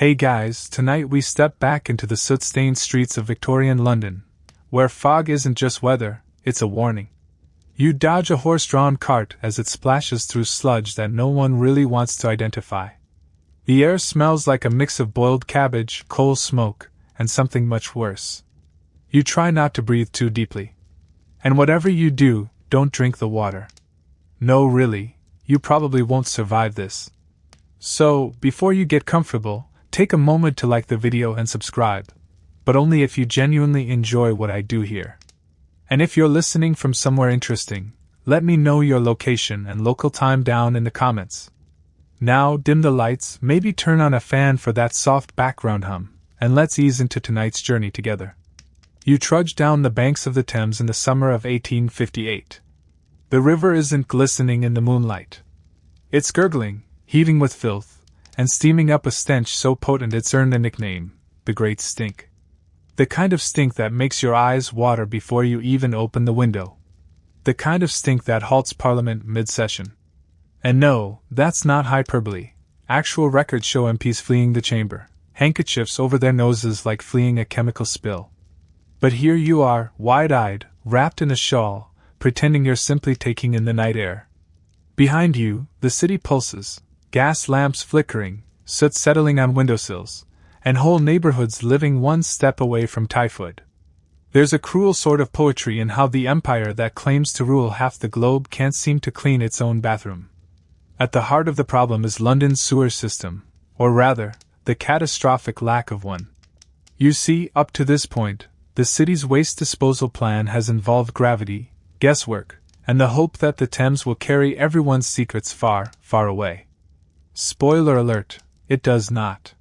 Hey guys, tonight we step back into the soot-stained streets of Victorian London, where fog isn't just weather, it's a warning. You dodge a horse-drawn cart as it splashes through sludge that no one really wants to identify. The air smells like a mix of boiled cabbage, coal smoke, and something much worse. You try not to breathe too deeply. And whatever you do, don't drink the water. No, really, you probably won't survive this. So, before you get comfortable, take a moment to like the video and subscribe, but only if you genuinely enjoy what I do here. And if you're listening from somewhere interesting, let me know your location and local time down in the comments. Now, dim the lights, maybe turn on a fan for that soft background hum, and let's ease into tonight's journey together. You trudge down the banks of the Thames in the summer of 1858. The river isn't glistening in the moonlight. It's gurgling, heaving with filth, and steaming up a stench so potent it's earned the nickname, the Great Stink. The kind of stink that makes your eyes water before you even open the window. The kind of stink that halts Parliament mid-session. And no, that's not hyperbole. Actual records show MPs fleeing the chamber, handkerchiefs over their noses like fleeing a chemical spill. But here you are, wide-eyed, wrapped in a shawl, pretending you're simply taking in the night air. Behind you, the city pulses. Gas lamps flickering, soot settling on windowsills, and whole neighborhoods living one step away from typhoid. There's a cruel sort of poetry in how the empire that claims to rule half the globe can't seem to clean its own bathroom. At the heart of the problem is London's sewer system, or rather, the catastrophic lack of one. You see, up to this point, the city's waste disposal plan has involved gravity, guesswork, and the hope that the Thames will carry everyone's secrets far, far away. Spoiler alert, it does not.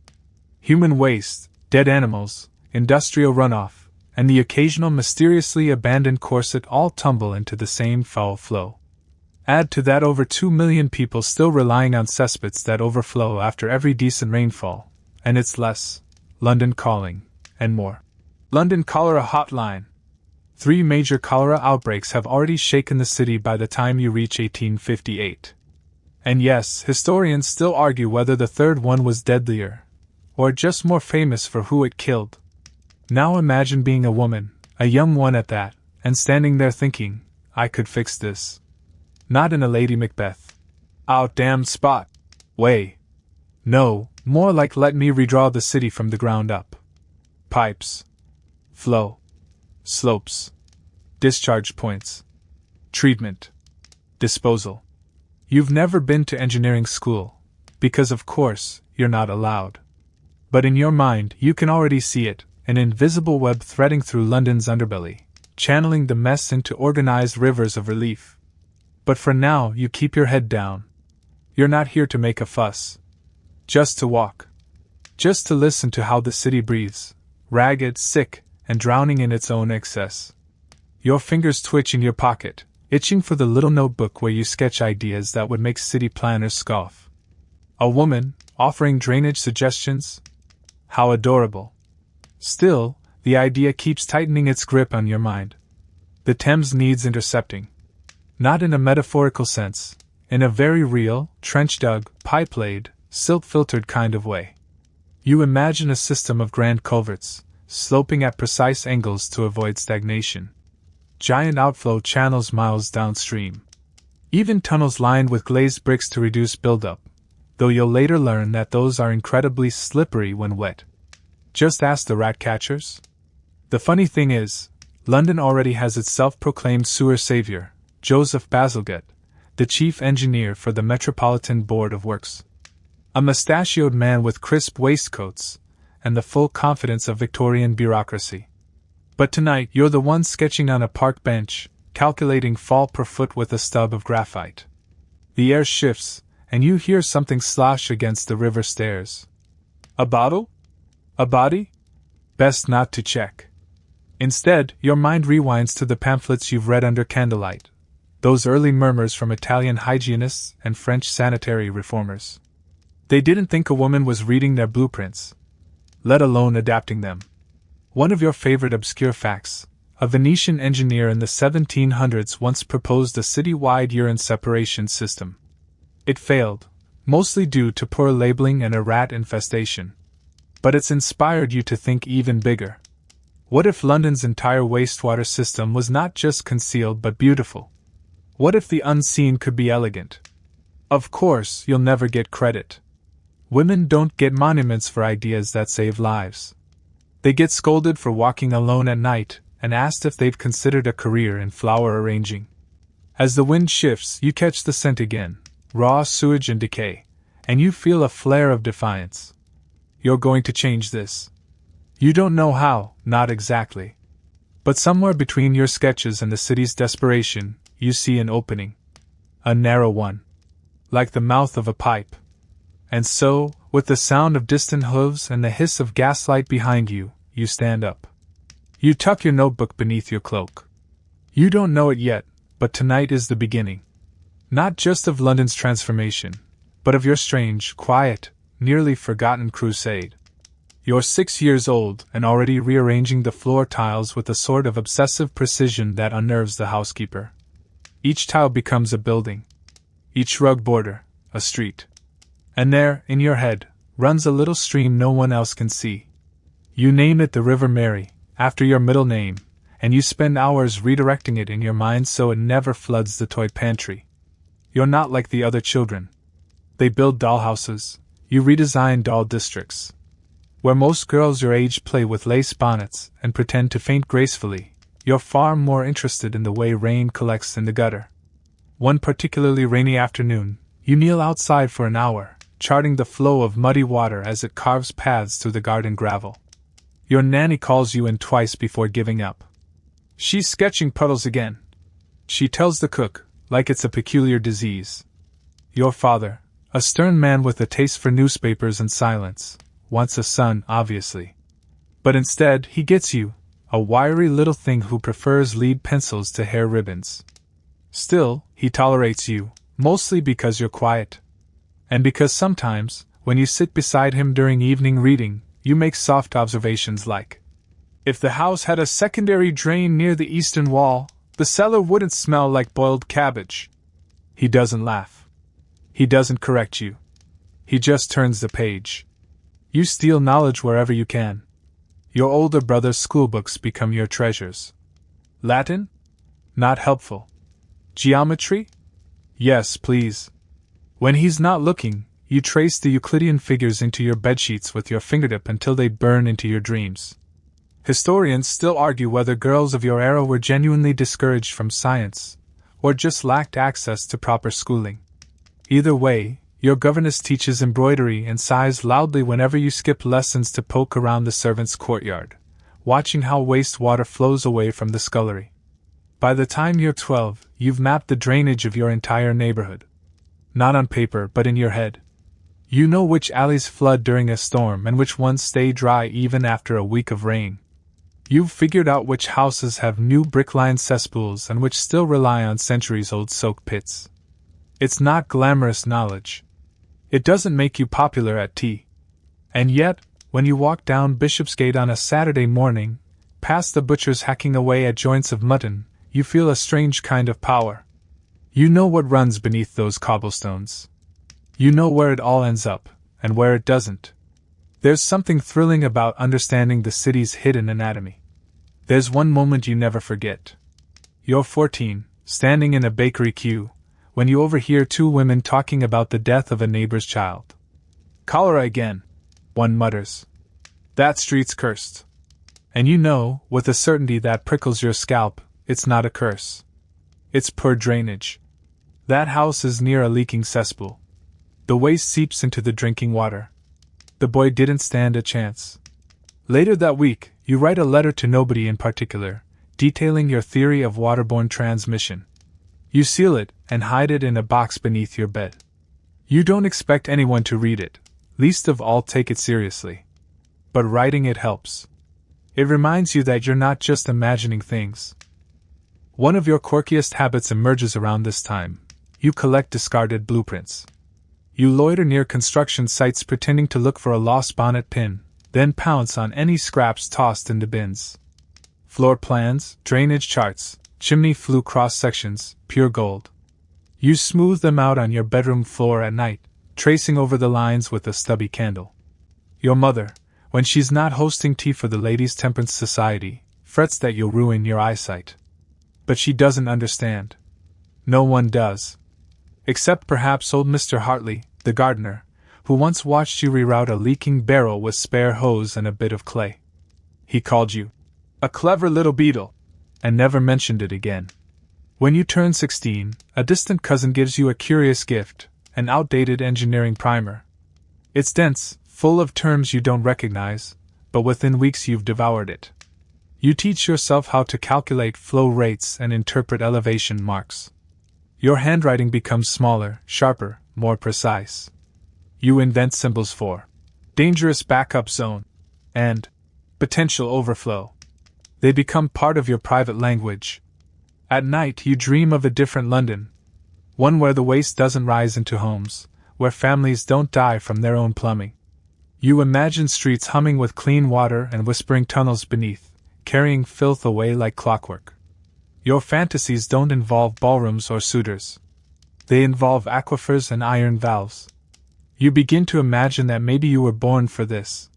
Human waste, dead animals, industrial runoff, and the occasional mysteriously abandoned corset all tumble into the same foul flow. Add to that over 2 million people still relying on cesspits that overflow after every decent rainfall, and it's less. London calling, and more. London Cholera Hotline. 3 major cholera outbreaks have already shaken the city by the time you reach 1858. And yes, historians still argue whether the third one was deadlier, or just more famous for who it killed. Now imagine being a woman, a young one at that, and standing there thinking, I could fix this. Not in a Lady Macbeth. Out damned spot. Way. No, more like let me redraw the city from the ground up. Pipes. Flow. Slopes. Discharge points. Treatment. Disposal. You've never been to engineering school, because of course, you're not allowed. But in your mind, you can already see it, an invisible web threading through London's underbelly, channeling the mess into organized rivers of relief. But for now, you keep your head down. You're not here to make a fuss. Just to walk. Just to listen to how the city breathes, ragged, sick, and drowning in its own excess. Your fingers twitch in your pocket, itching for the little notebook where you sketch ideas that would make city planners scoff. A woman, offering drainage suggestions? How adorable. Still, the idea keeps tightening its grip on your mind. The Thames needs intercepting. Not in a metaphorical sense, in a very real, trench-dug, pipe-laid, silt-filtered kind of way. You imagine a system of grand culverts, sloping at precise angles to avoid stagnation. Giant outflow channels miles downstream. Even tunnels lined with glazed bricks to reduce buildup, though you'll later learn that those are incredibly slippery when wet. Just ask the rat catchers. The funny thing is, London already has its self-proclaimed sewer savior, Joseph Bazalgette, the chief engineer for the Metropolitan Board of Works. A mustachioed man with crisp waistcoats, and the full confidence of Victorian bureaucracy. But tonight you're the one sketching on a park bench, calculating fall per foot with a stub of graphite. The air shifts, and you hear something slosh against the river stairs. A bottle? A body? Best not to check. Instead, your mind rewinds to the pamphlets you've read under candlelight, those early murmurs from Italian hygienists and French sanitary reformers. They didn't think a woman was reading their blueprints, let alone adapting them. One of your favorite obscure facts, a Venetian engineer in the 1700s once proposed a city-wide urine separation system. It failed, mostly due to poor labeling and a rat infestation. But it's inspired you to think even bigger. What if London's entire wastewater system was not just concealed but beautiful? What if the unseen could be elegant? Of course, you'll never get credit. Women don't get monuments for ideas that save lives. They get scolded for walking alone at night and asked if they've considered a career in flower arranging. As the wind shifts, you catch the scent again, raw sewage and decay, and you feel a flare of defiance. You're going to change this. You don't know how, not exactly. But somewhere between your sketches and the city's desperation, you see an opening. A narrow one. Like the mouth of a pipe. And so, with the sound of distant hooves and the hiss of gaslight behind you, you stand up. You tuck your notebook beneath your cloak. You don't know it yet, but tonight is the beginning. Not just of London's transformation, but of your strange, quiet, nearly forgotten crusade. You're 6 years old and already rearranging the floor tiles with a sort of obsessive precision that unnerves the housekeeper. Each tile becomes a building. Each rug border, a street. And there, in your head, runs a little stream no one else can see. You name it the River Mary, after your middle name, and you spend hours redirecting it in your mind so it never floods the toy pantry. You're not like the other children. They build dollhouses, you redesign doll districts. Where most girls your age play with lace bonnets and pretend to faint gracefully, you're far more interested in the way rain collects in the gutter. One particularly rainy afternoon, you kneel outside for an hour, charting the flow of muddy water as it carves paths through the garden gravel. Your nanny calls you in twice before giving up. She's sketching puddles again. She tells the cook, like it's a peculiar disease. Your father, a stern man with a taste for newspapers and silence, wants a son, obviously. But instead, he gets you, a wiry little thing who prefers lead pencils to hair ribbons. Still, he tolerates you, mostly because you're quiet. And because sometimes, when you sit beside him during evening reading, you make soft observations like, "If the house had a secondary drain near the eastern wall, the cellar wouldn't smell like boiled cabbage." He doesn't laugh. He doesn't correct you. He just turns the page. You steal knowledge wherever you can. Your older brother's schoolbooks become your treasures. Latin? Not helpful. Geometry? Yes, please. When he's not looking, you trace the Euclidean figures into your bedsheets with your fingertip until they burn into your dreams. Historians still argue whether girls of your era were genuinely discouraged from science, or just lacked access to proper schooling. Either way, your governess teaches embroidery and sighs loudly whenever you skip lessons to poke around the servants' courtyard, watching how wastewater flows away from the scullery. By the time you're 12, you've mapped the drainage of your entire neighborhood. Not on paper, but in your head. You know which alleys flood during a storm and which ones stay dry even after a week of rain. You've figured out which houses have new brick-lined cesspools and which still rely on centuries-old soak pits. It's not glamorous knowledge. It doesn't make you popular at tea. And yet, when you walk down Bishopsgate on a Saturday morning, past the butchers hacking away at joints of mutton, you feel a strange kind of power. You know what runs beneath those cobblestones. You know where it all ends up, and where it doesn't. There's something thrilling about understanding the city's hidden anatomy. There's one moment you never forget. You're 14, standing in a bakery queue, when you overhear two women talking about the death of a neighbor's child. "Cholera again," one mutters. "That street's cursed." And you know, with a certainty that prickles your scalp, it's not a curse. It's poor drainage. That house is near a leaking cesspool. The waste seeps into the drinking water. The boy didn't stand a chance. Later that week, you write a letter to nobody in particular, detailing your theory of waterborne transmission. You seal it and hide it in a box beneath your bed. You don't expect anyone to read it, least of all take it seriously. But writing it helps. It reminds you that you're not just imagining things. One of your quirkiest habits emerges around this time. You collect discarded blueprints. You loiter near construction sites pretending to look for a lost bonnet pin, then pounce on any scraps tossed in the bins. Floor plans, drainage charts, chimney flue cross-sections, pure gold. You smooth them out on your bedroom floor at night, tracing over the lines with a stubby candle. Your mother, When she's not hosting tea for the Ladies' Temperance Society, frets that you'll ruin your eyesight. But she doesn't understand. No one does. Except perhaps old Mr. Hartley, the gardener, who once watched you reroute a leaking barrel with spare hose and a bit of clay. He called you a clever little beetle, and never mentioned it again. When you turn 16, a distant cousin gives you a curious gift, an outdated engineering primer. It's dense, full of terms you don't recognize, but within weeks you've devoured it. You teach yourself how to calculate flow rates and interpret elevation marks. Your handwriting becomes smaller, sharper, more precise. You invent symbols for dangerous backup zone and potential overflow. They become part of your private language. At night you dream of a different London, one where the waste doesn't rise into homes, where families don't die from their own plumbing. You imagine streets humming with clean water and whispering tunnels beneath, carrying filth away like clockwork. Your fantasies don't involve ballrooms or suitors. They involve aquifers and iron valves. You begin to imagine that maybe you were born for this.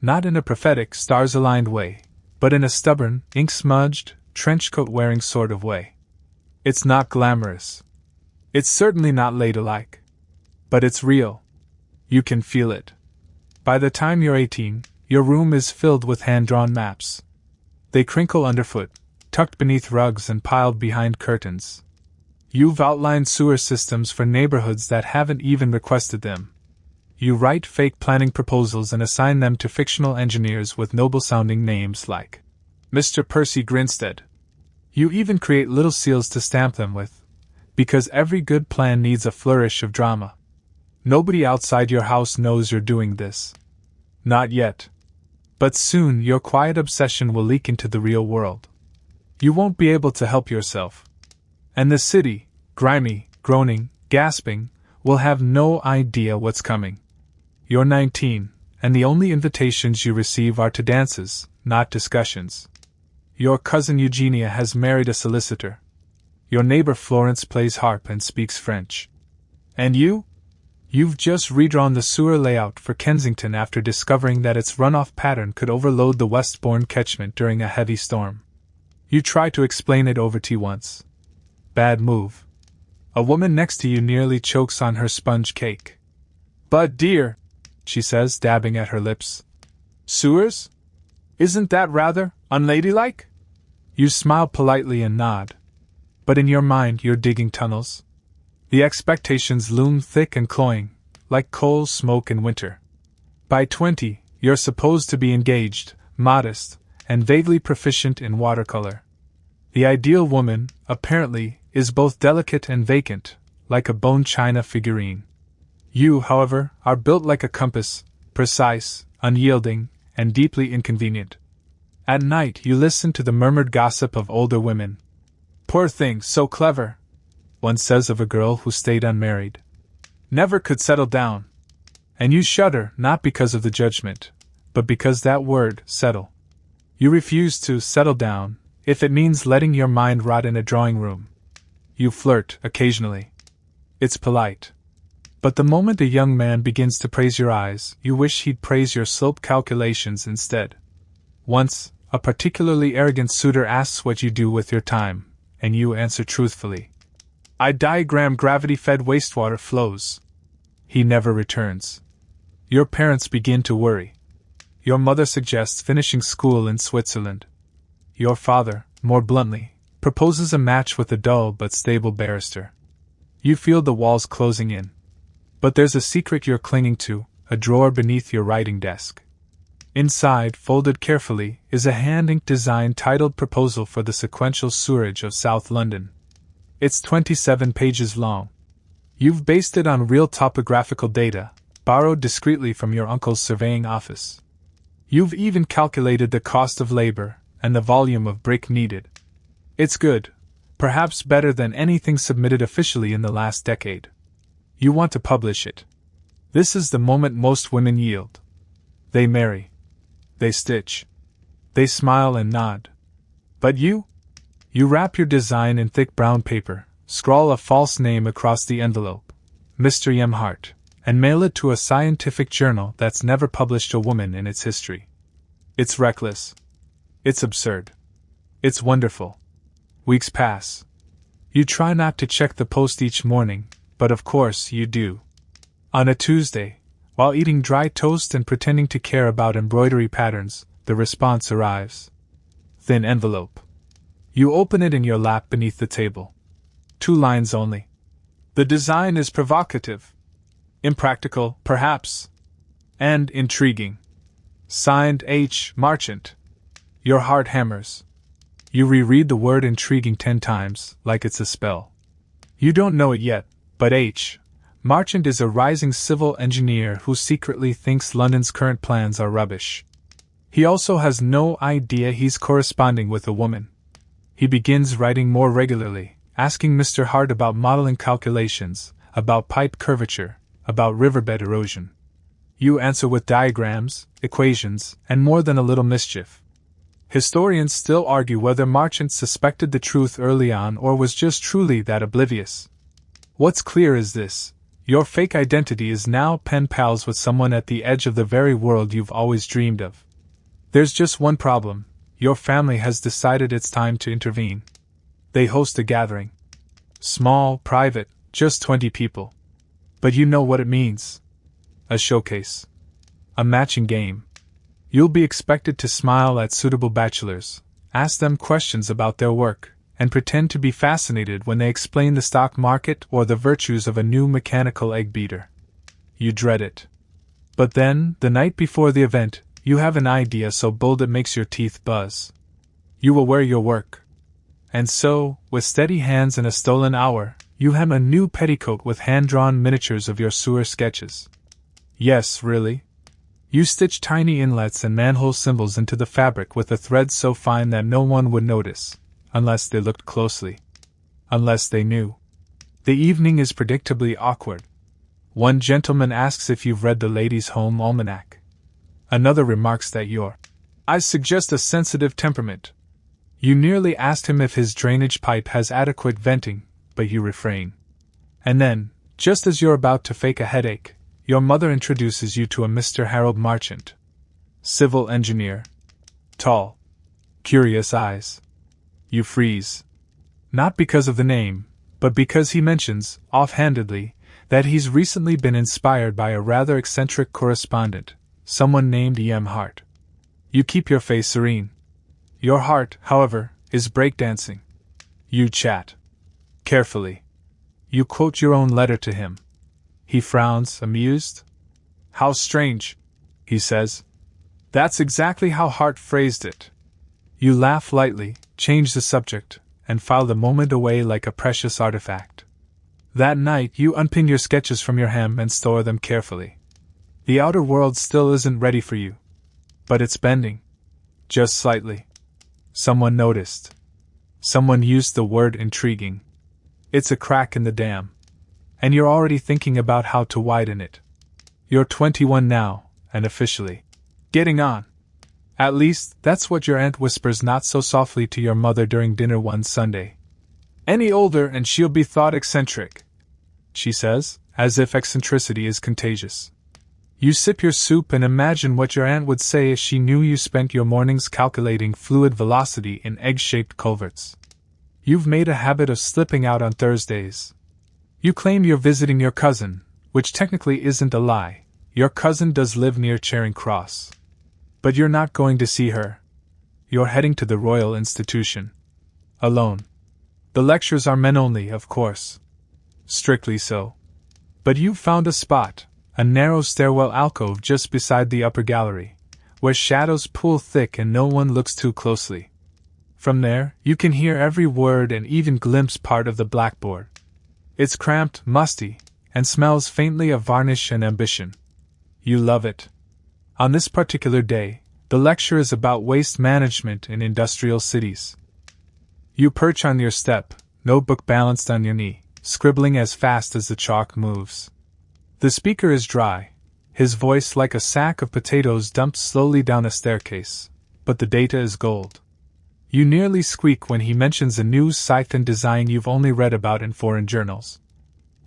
Not in a prophetic, stars-aligned way, but in a stubborn, ink-smudged, trenchcoat-wearing sort of way. It's not glamorous. It's certainly not ladylike. But it's real. You can feel it. By the time you're 18, your room is filled with hand-drawn maps. They crinkle underfoot, tucked beneath rugs and piled behind curtains. You've outlined sewer systems for neighborhoods that haven't even requested them. You write fake planning proposals and assign them to fictional engineers with noble-sounding names like Mr. Percy Grinstead. You even create little seals to stamp them with, because every good plan needs a flourish of drama. Nobody outside your house knows you're doing this. Not yet. But soon your quiet obsession will leak into the real world. You won't be able to help yourself. And the city, grimy, groaning, gasping, will have no idea what's coming. You're 19, and the only invitations you receive are to dances, not discussions. Your cousin Eugenia has married a solicitor. Your neighbor Florence plays harp and speaks French. And you? You've just redrawn the sewer layout for Kensington after discovering that its runoff pattern could overload the Westbourne catchment during a heavy storm. You try to explain it over tea once. Bad move. A woman next to you nearly chokes on her sponge cake. But dear, she says, dabbing at her lips. Sewers? Isn't that rather unladylike? You smile politely and nod. But in your mind you're digging tunnels. The expectations loom thick and cloying, like coal smoke in winter. By 20, you're supposed to be engaged, modest, and vaguely proficient in watercolor. The ideal woman, apparently, is both delicate and vacant, like a bone china figurine. You, however, are built like a compass, precise, unyielding, and deeply inconvenient. At night you listen to the murmured gossip of older women. Poor thing, so clever, one says of a girl who stayed unmarried. Never could settle down. And you shudder not because of the judgment, but because that word, settle. You refuse to settle down, if it means letting your mind rot in a drawing room. You flirt, occasionally. It's polite. But the moment a young man begins to praise your eyes, you wish he'd praise your slope calculations instead. Once, a particularly arrogant suitor asks what you do with your time, and you answer truthfully. I diagram gravity-fed wastewater flows. He never returns. Your parents begin to worry. Your mother suggests finishing school in Switzerland. Your father, more bluntly, proposes a match with a dull but stable barrister. You feel the walls closing in. But there's a secret you're clinging to, a drawer beneath your writing desk. Inside, folded carefully, is a hand-inked design titled Proposal for the Sequential Sewerage of South London. It's 27 pages long. You've based it on real topographical data, borrowed discreetly from your uncle's surveying office. You've even calculated the cost of labor and the volume of brick needed. It's good, perhaps better than anything submitted officially in the last decade. You want to publish it. This is the moment most women yield. They marry. They stitch. They smile and nod. But you? You wrap your design in thick brown paper, scrawl a false name across the envelope. Mr. M. Hart, and mail it to a scientific journal that's never published a woman in its history. It's reckless. It's absurd. It's wonderful. Weeks pass. You try not to check the post each morning, but of course you do. On a Tuesday, while eating dry toast and pretending to care about embroidery patterns, the response arrives. Thin envelope. You open it in your lap beneath the table. 2 lines only. The design is provocative. Impractical, perhaps. And intriguing. Signed H. Marchant. Your heart hammers. You reread the word intriguing 10 times, like it's a spell. You don't know it yet, but H. Marchant is a rising civil engineer who secretly thinks London's current plans are rubbish. He also has no idea he's corresponding with a woman. He begins writing more regularly, asking Mr. Hart about modeling calculations, about pipe curvature, about riverbed erosion. You answer with diagrams, equations, and more than a little mischief. Historians still argue whether Marchant suspected the truth early on or was just truly that oblivious. What's clear is this: your fake identity is now pen pals with someone at the edge of the very world you've always dreamed of. There's just one problem: your family has decided it's time to intervene. They host a gathering. Small, private, just 20 people. But you know what it means. A showcase. A matching game. You'll be expected to smile at suitable bachelors, ask them questions about their work, and pretend to be fascinated when they explain the stock market or the virtues of a new mechanical egg beater. You dread it. But then, the night before the event, you have an idea so bold it makes your teeth buzz. You will wear your work. And so, with steady hands and a stolen hour, you hem a new petticoat with hand-drawn miniatures of your sewer sketches. Yes, really. You stitch tiny inlets and manhole symbols into the fabric with a thread so fine that no one would notice, unless they looked closely. Unless they knew. The evening is predictably awkward. One gentleman asks if you've read the Ladies' Home Almanac. Another remarks that your eyes suggest a sensitive temperament. You nearly asked him if his drainage pipe has adequate venting, but you refrain. And then, just as you're about to fake a headache, your mother introduces you to a Mr. Harold Marchant. Civil engineer. Tall. Curious eyes. You freeze. Not because of the name, but because he mentions, offhandedly, that he's recently been inspired by a rather eccentric correspondent, someone named E.M. Hart. You keep your face serene. Your heart, however, is breakdancing. You chat. Carefully. You quote your own letter to him. He frowns, amused. How strange, he says. That's exactly how Hart phrased it. You laugh lightly, change the subject, and file the moment away like a precious artifact. That night you unpin your sketches from your hem and store them carefully. The outer world still isn't ready for you. But it's bending. Just slightly. Someone noticed. Someone used the word intriguing. It's a crack in the dam. And you're already thinking about how to widen it. You're 21 now, and officially getting on. At least, that's what your aunt whispers not so softly to your mother during dinner one Sunday. Any older and she'll be thought eccentric, she says, as if eccentricity is contagious. You sip your soup and imagine what your aunt would say if she knew you spent your mornings calculating fluid velocity in egg-shaped culverts. You've made a habit of slipping out on Thursdays. You claim you're visiting your cousin, which technically isn't a lie. Your cousin does live near Charing Cross. But you're not going to see her. You're heading to the Royal Institution. Alone. The lectures are men only, of course. Strictly so. But you've found a spot, a narrow stairwell alcove just beside the upper gallery, where shadows pool thick and no one looks too closely. From there, you can hear every word and even glimpse part of the blackboard. It's cramped, musty, and smells faintly of varnish and ambition. You love it. On this particular day, the lecture is about waste management in industrial cities. You perch on your step, notebook balanced on your knee, scribbling as fast as the chalk moves. The speaker is dry, his voice like a sack of potatoes dumped slowly down a staircase, but the data is gold. You nearly squeak when he mentions a new scythe and design you've only read about in foreign journals.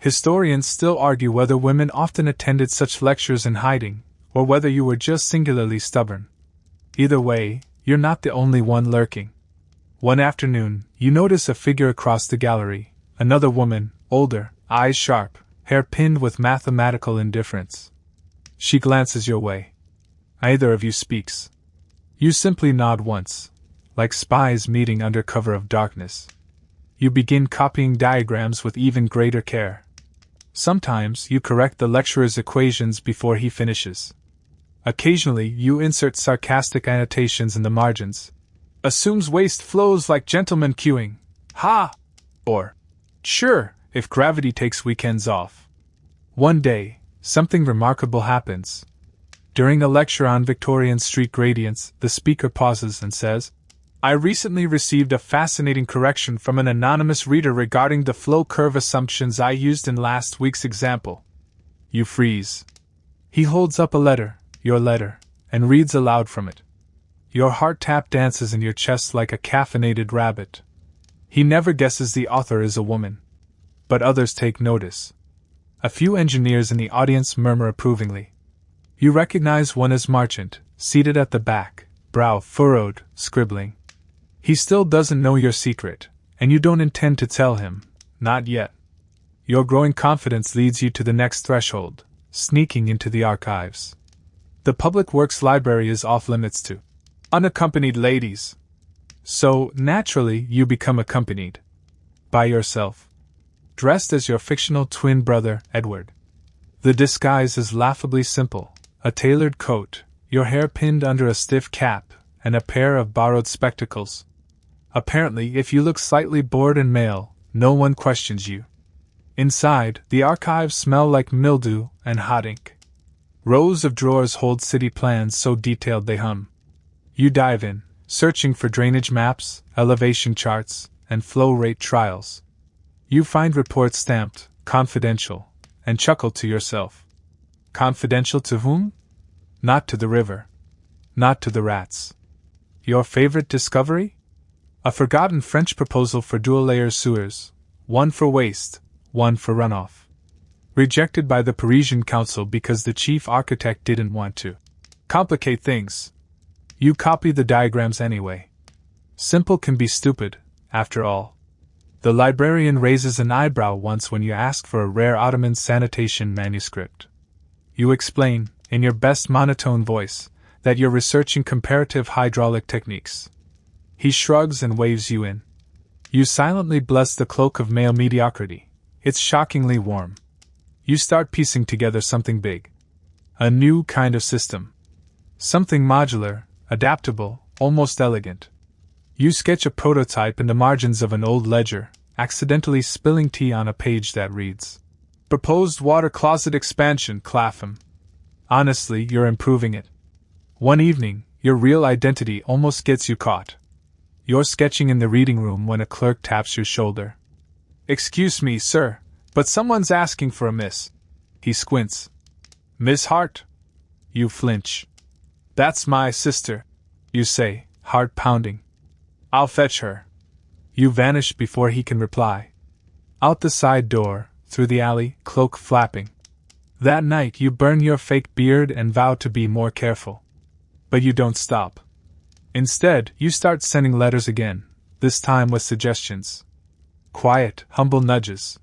Historians still argue whether women often attended such lectures in hiding, or whether you were just singularly stubborn. Either way, you're not the only one lurking. One afternoon, you notice a figure across the gallery, another woman, older, eyes sharp, hair pinned with mathematical indifference. She glances your way. Neither of you speaks. You simply nod once, like spies meeting under cover of darkness. You begin copying diagrams with even greater care. Sometimes you correct the lecturer's equations before he finishes. Occasionally you insert sarcastic annotations in the margins. Assumes waste flows like gentlemen queuing. Ha! Or, sure, if gravity takes weekends off. One day, something remarkable happens. During a lecture on Victorian street gradients, the speaker pauses and says, I recently received a fascinating correction from an anonymous reader regarding the flow curve assumptions I used in last week's example. You freeze. He holds up a letter, your letter, and reads aloud from it. Your heart tap dances in your chest like a caffeinated rabbit. He never guesses the author is a woman. But others take notice. A few engineers in the audience murmur approvingly. You recognize one as Marchant, seated at the back, brow furrowed, scribbling. He still doesn't know your secret, and you don't intend to tell him, not yet. Your growing confidence leads you to the next threshold, sneaking into the archives. The Public Works Library is off limits to unaccompanied ladies. So, naturally, you become accompanied. By yourself. Dressed as your fictional twin brother, Edward. The disguise is laughably simple. A tailored coat, your hair pinned under a stiff cap, and a pair of borrowed spectacles. Apparently, if you look slightly bored and male, no one questions you. Inside, the archives smell like mildew and hot ink. Rows of drawers hold city plans so detailed they hum. You dive in, searching for drainage maps, elevation charts, and flow rate trials. You find reports stamped, confidential, and chuckle to yourself. Confidential to whom? Not to the river. Not to the rats. Your favorite discovery? A forgotten French proposal for dual-layer sewers, one for waste, one for runoff. Rejected by the Parisian Council because the chief architect didn't want to complicate things. You copy the diagrams anyway. Simple can be stupid, after all. The librarian raises an eyebrow once when you ask for a rare Ottoman sanitation manuscript. You explain, in your best monotone voice, that you're researching comparative hydraulic techniques. He shrugs and waves you in. You silently bless the cloak of male mediocrity. It's shockingly warm. You start piecing together something big. A new kind of system. Something modular, adaptable, almost elegant. You sketch a prototype in the margins of an old ledger, accidentally spilling tea on a page that reads, Proposed water closet expansion, Clapham. Honestly, you're improving it. One evening, your real identity almost gets you caught. You're sketching in the reading room when a clerk taps your shoulder. Excuse me, sir, but someone's asking for a miss. He squints. Miss Hart? You flinch. That's my sister, you say, heart pounding. I'll fetch her. You vanish before he can reply. Out the side door, through the alley, cloak flapping. That night you burn your fake beard and vow to be more careful. But you don't stop. Instead, you start sending letters again, this time with suggestions. Quiet, humble nudges.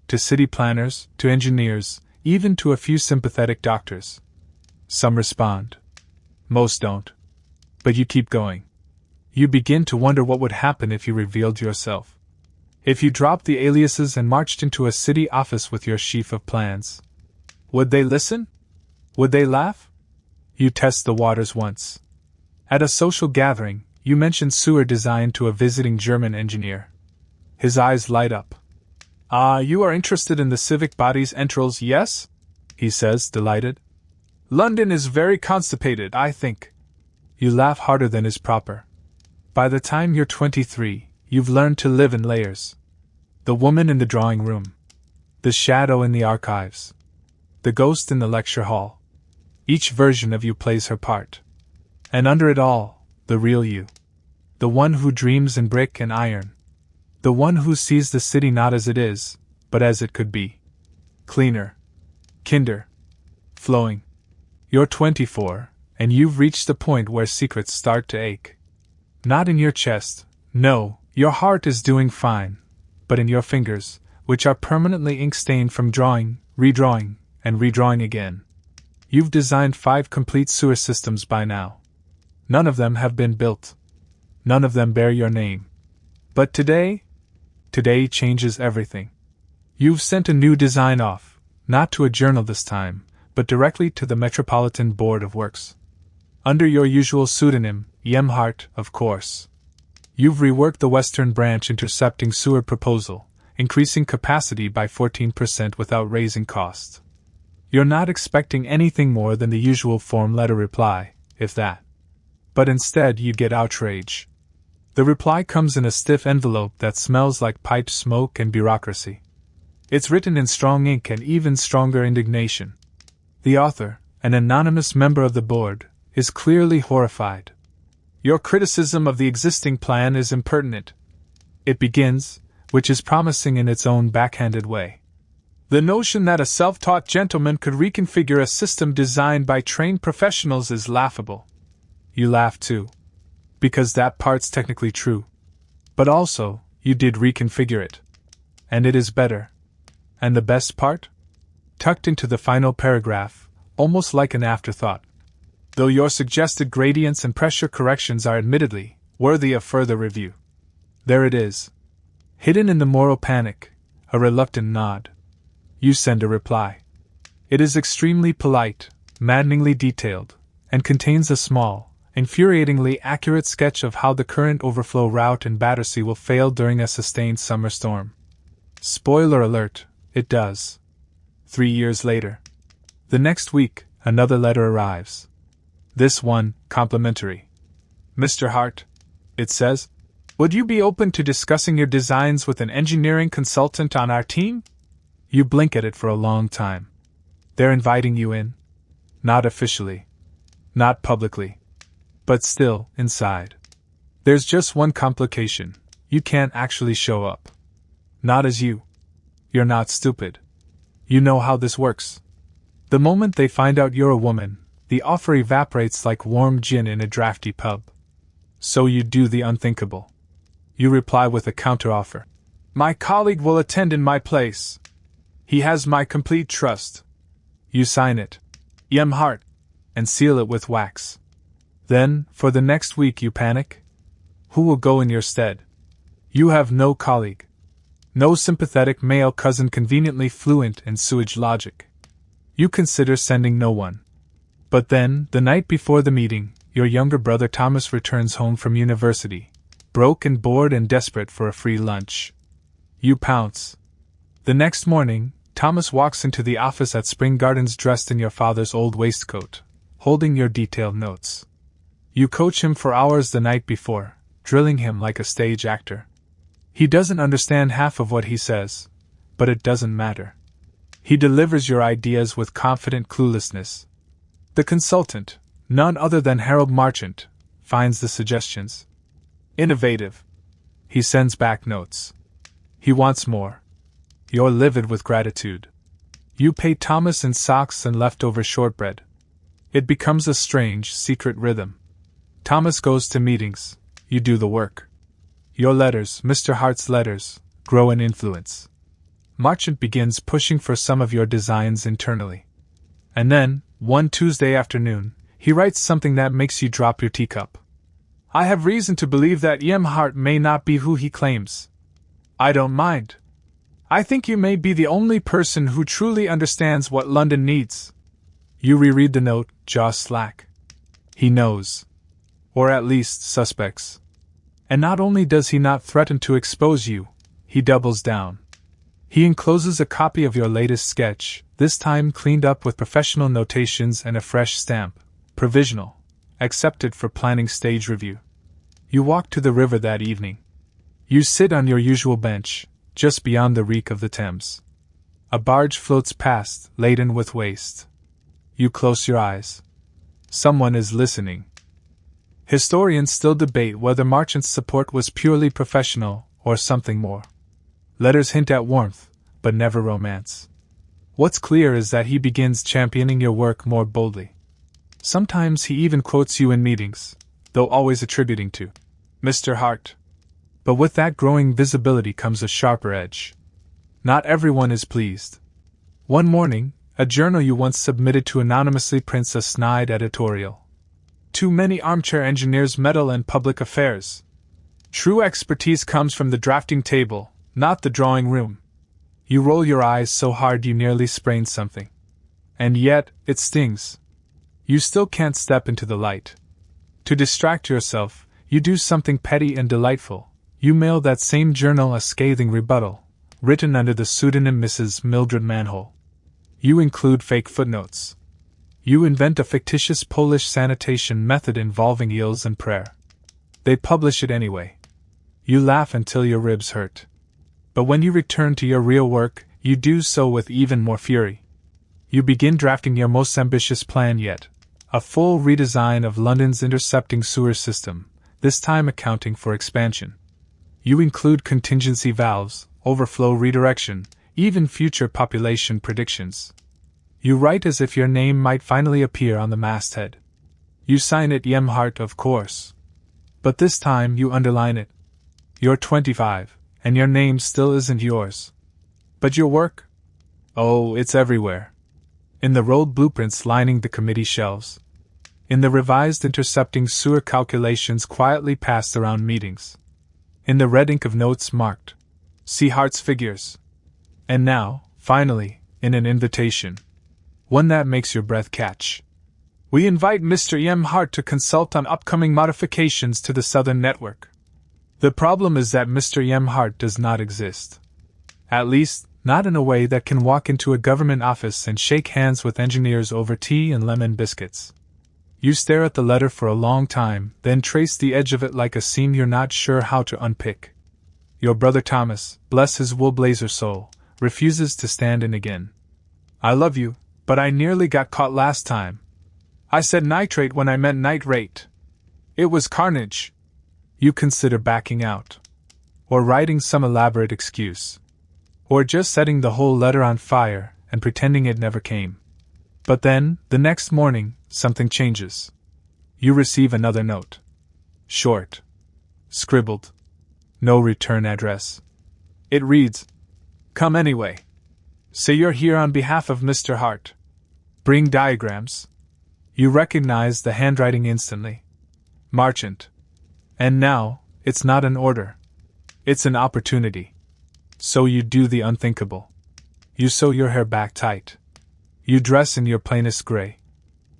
To city planners, to engineers, even to a few sympathetic doctors. Some respond. Most don't. But you keep going. You begin to wonder what would happen if you revealed yourself. If you dropped the aliases and marched into a city office with your sheaf of plans. Would they listen? Would they laugh? You test the waters once. At a social gathering, you mention sewer design to a visiting German engineer. His eyes light up. Ah, you are interested in the civic body's entrails, yes? He says, delighted. London is very constipated, I think. You laugh harder than is proper. By the time you're 23, you've learned to live in layers. The woman in the drawing room. The shadow in the archives. The ghost in the lecture hall. Each version of you plays her part. And under it all, the real you. The one who dreams in brick and iron. The one who sees the city not as it is, but as it could be. cleaner, kinder, flowing. You're 24, and you've reached the point where secrets start to ache. Not in your chest, no, your heart is doing fine, but in your fingers, which are permanently ink-stained from drawing, redrawing, and redrawing again. You've designed 5 complete sewer systems by now. None of them have been built. None of them bear your name. But today changes everything. You've sent a new design off, not to a journal this time, but directly to the Metropolitan Board of Works. Under your usual pseudonym, Hart, of course. You've reworked the Western Branch intercepting sewer proposal, increasing capacity by 14% without raising cost. You're not expecting anything more than the usual form letter reply, if that. But instead you get outrage. The reply comes in a stiff envelope that smells like pipe smoke and bureaucracy. It's written in strong ink and even stronger indignation. The author, an anonymous member of the board, is clearly horrified. Your criticism of the existing plan is impertinent. It begins, which is promising in its own backhanded way. The notion that a self-taught gentleman could reconfigure a system designed by trained professionals is laughable. You laugh too. Because that part's technically true. But also, you did reconfigure it. And it is better. And the best part? Tucked into the final paragraph, almost like an afterthought. Though your suggested gradients and pressure corrections are admittedly worthy of further review. There it is. Hidden in the moral panic, a reluctant nod. You send a reply. It is extremely polite, maddeningly detailed, and contains a small, infuriatingly accurate sketch of how the current overflow route in Battersea will fail during a sustained summer storm. Spoiler alert, it does. 3 years later. The next week, another letter arrives. This one, complimentary. Mr. Hart, it says, would you be open to discussing your designs with an engineering consultant on our team? You blink at it for a long time. They're inviting you in. Not officially. Not publicly. But still, inside. There's just one complication. You can't actually show up. Not as you. You're not stupid. You know how this works. The moment they find out you're a woman, the offer evaporates like warm gin in a drafty pub. So you do the unthinkable. You reply with a counteroffer. My colleague will attend in my place. He has my complete trust. You sign it. Hart. And seal it with wax. Then, for the next week you panic. Who will go in your stead? You have no colleague. No sympathetic male cousin conveniently fluent in sewage logic. You consider sending no one. But then, the night before the meeting, your younger brother Thomas returns home from university, broke and bored and desperate for a free lunch. You pounce. The next morning, Thomas walks into the office at Spring Gardens dressed in your father's old waistcoat, holding your detailed notes. You coach him for hours the night before, drilling him like a stage actor. He doesn't understand half of what he says, but it doesn't matter. He delivers your ideas with confident cluelessness. The consultant, none other than Harold Marchant, finds the suggestions innovative. He sends back notes. He wants more. You're livid with gratitude. You pay Thomas in socks and leftover shortbread. It becomes a strange, secret rhythm. Thomas goes to meetings. You do the work. Your letters, Mr. Hart's letters, grow in influence. Marchant begins pushing for some of your designs internally. And then, one Tuesday afternoon, he writes something that makes you drop your teacup. I have reason to believe that Hart may not be who he claims. I don't mind. I think you may be the only person who truly understands what London needs. You reread the note, jaw slack. He knows. Or at least suspects. And not only does he not threaten to expose you, he doubles down. He encloses a copy of your latest sketch, this time cleaned up with professional notations and a fresh stamp, provisional, accepted for planning stage review. You walk to the river that evening. You sit on your usual bench, just beyond the reek of the Thames. A barge floats past, laden with waste. You close your eyes. Someone is listening. Historians still debate whether Marchant's support was purely professional or something more. Letters hint at warmth, but never romance. What's clear is that he begins championing your work more boldly. Sometimes he even quotes you in meetings, though always attributing to Mr. Hart. But with that growing visibility comes a sharper edge. Not everyone is pleased. One morning, a journal you once submitted to anonymously prints a snide editorial. Too many armchair engineers meddle in public affairs. True expertise comes from the drafting table, not the drawing room. You roll your eyes so hard you nearly sprain something. And yet, it stings. You still can't step into the light. To distract yourself, you do something petty and delightful. You mail that same journal a scathing rebuttal, written under the pseudonym Mrs. Mildred Manhole. You include fake footnotes. You invent a fictitious Polish sanitation method involving eels and prayer. They publish it anyway. You laugh until your ribs hurt. But when you return to your real work, you do so with even more fury. You begin drafting your most ambitious plan yet, a full redesign of London's intercepting sewer system, this time accounting for expansion. You include contingency valves, overflow redirection, even future population predictions. You write as if your name might finally appear on the masthead. You sign it Yem Hart, of course. But this time you underline it. You're 25, and your name still isn't yours. But your work? Oh, it's everywhere. In the rolled blueprints lining the committee shelves. In the revised intercepting sewer calculations quietly passed around meetings. In the red ink of notes marked, "See Hart's figures." And now, finally, in an invitation. One that makes your breath catch. We invite Mr. M. Hart to consult on upcoming modifications to the Southern Network. The problem is that Mr. M. Hart does not exist. At least, not in a way that can walk into a government office and shake hands with engineers over tea and lemon biscuits. You stare at the letter for a long time, then trace the edge of it like a seam you're not sure how to unpick. Your brother Thomas, bless his wool blazer soul, refuses to stand in again. I love you, but I nearly got caught last time. I said nitrate when I meant nitrate. It was carnage. You consider backing out. Or writing some elaborate excuse. Or just setting the whole letter on fire and pretending it never came. But then, the next morning, something changes. You receive another note. Short. Scribbled. No return address. It reads, "Come anyway. Say you're here on behalf of Mr. Hart. Bring diagrams." You recognize the handwriting instantly. Marchant. And now, it's not an order. It's an opportunity. So you do the unthinkable. You sew your hair back tight. You dress in your plainest gray.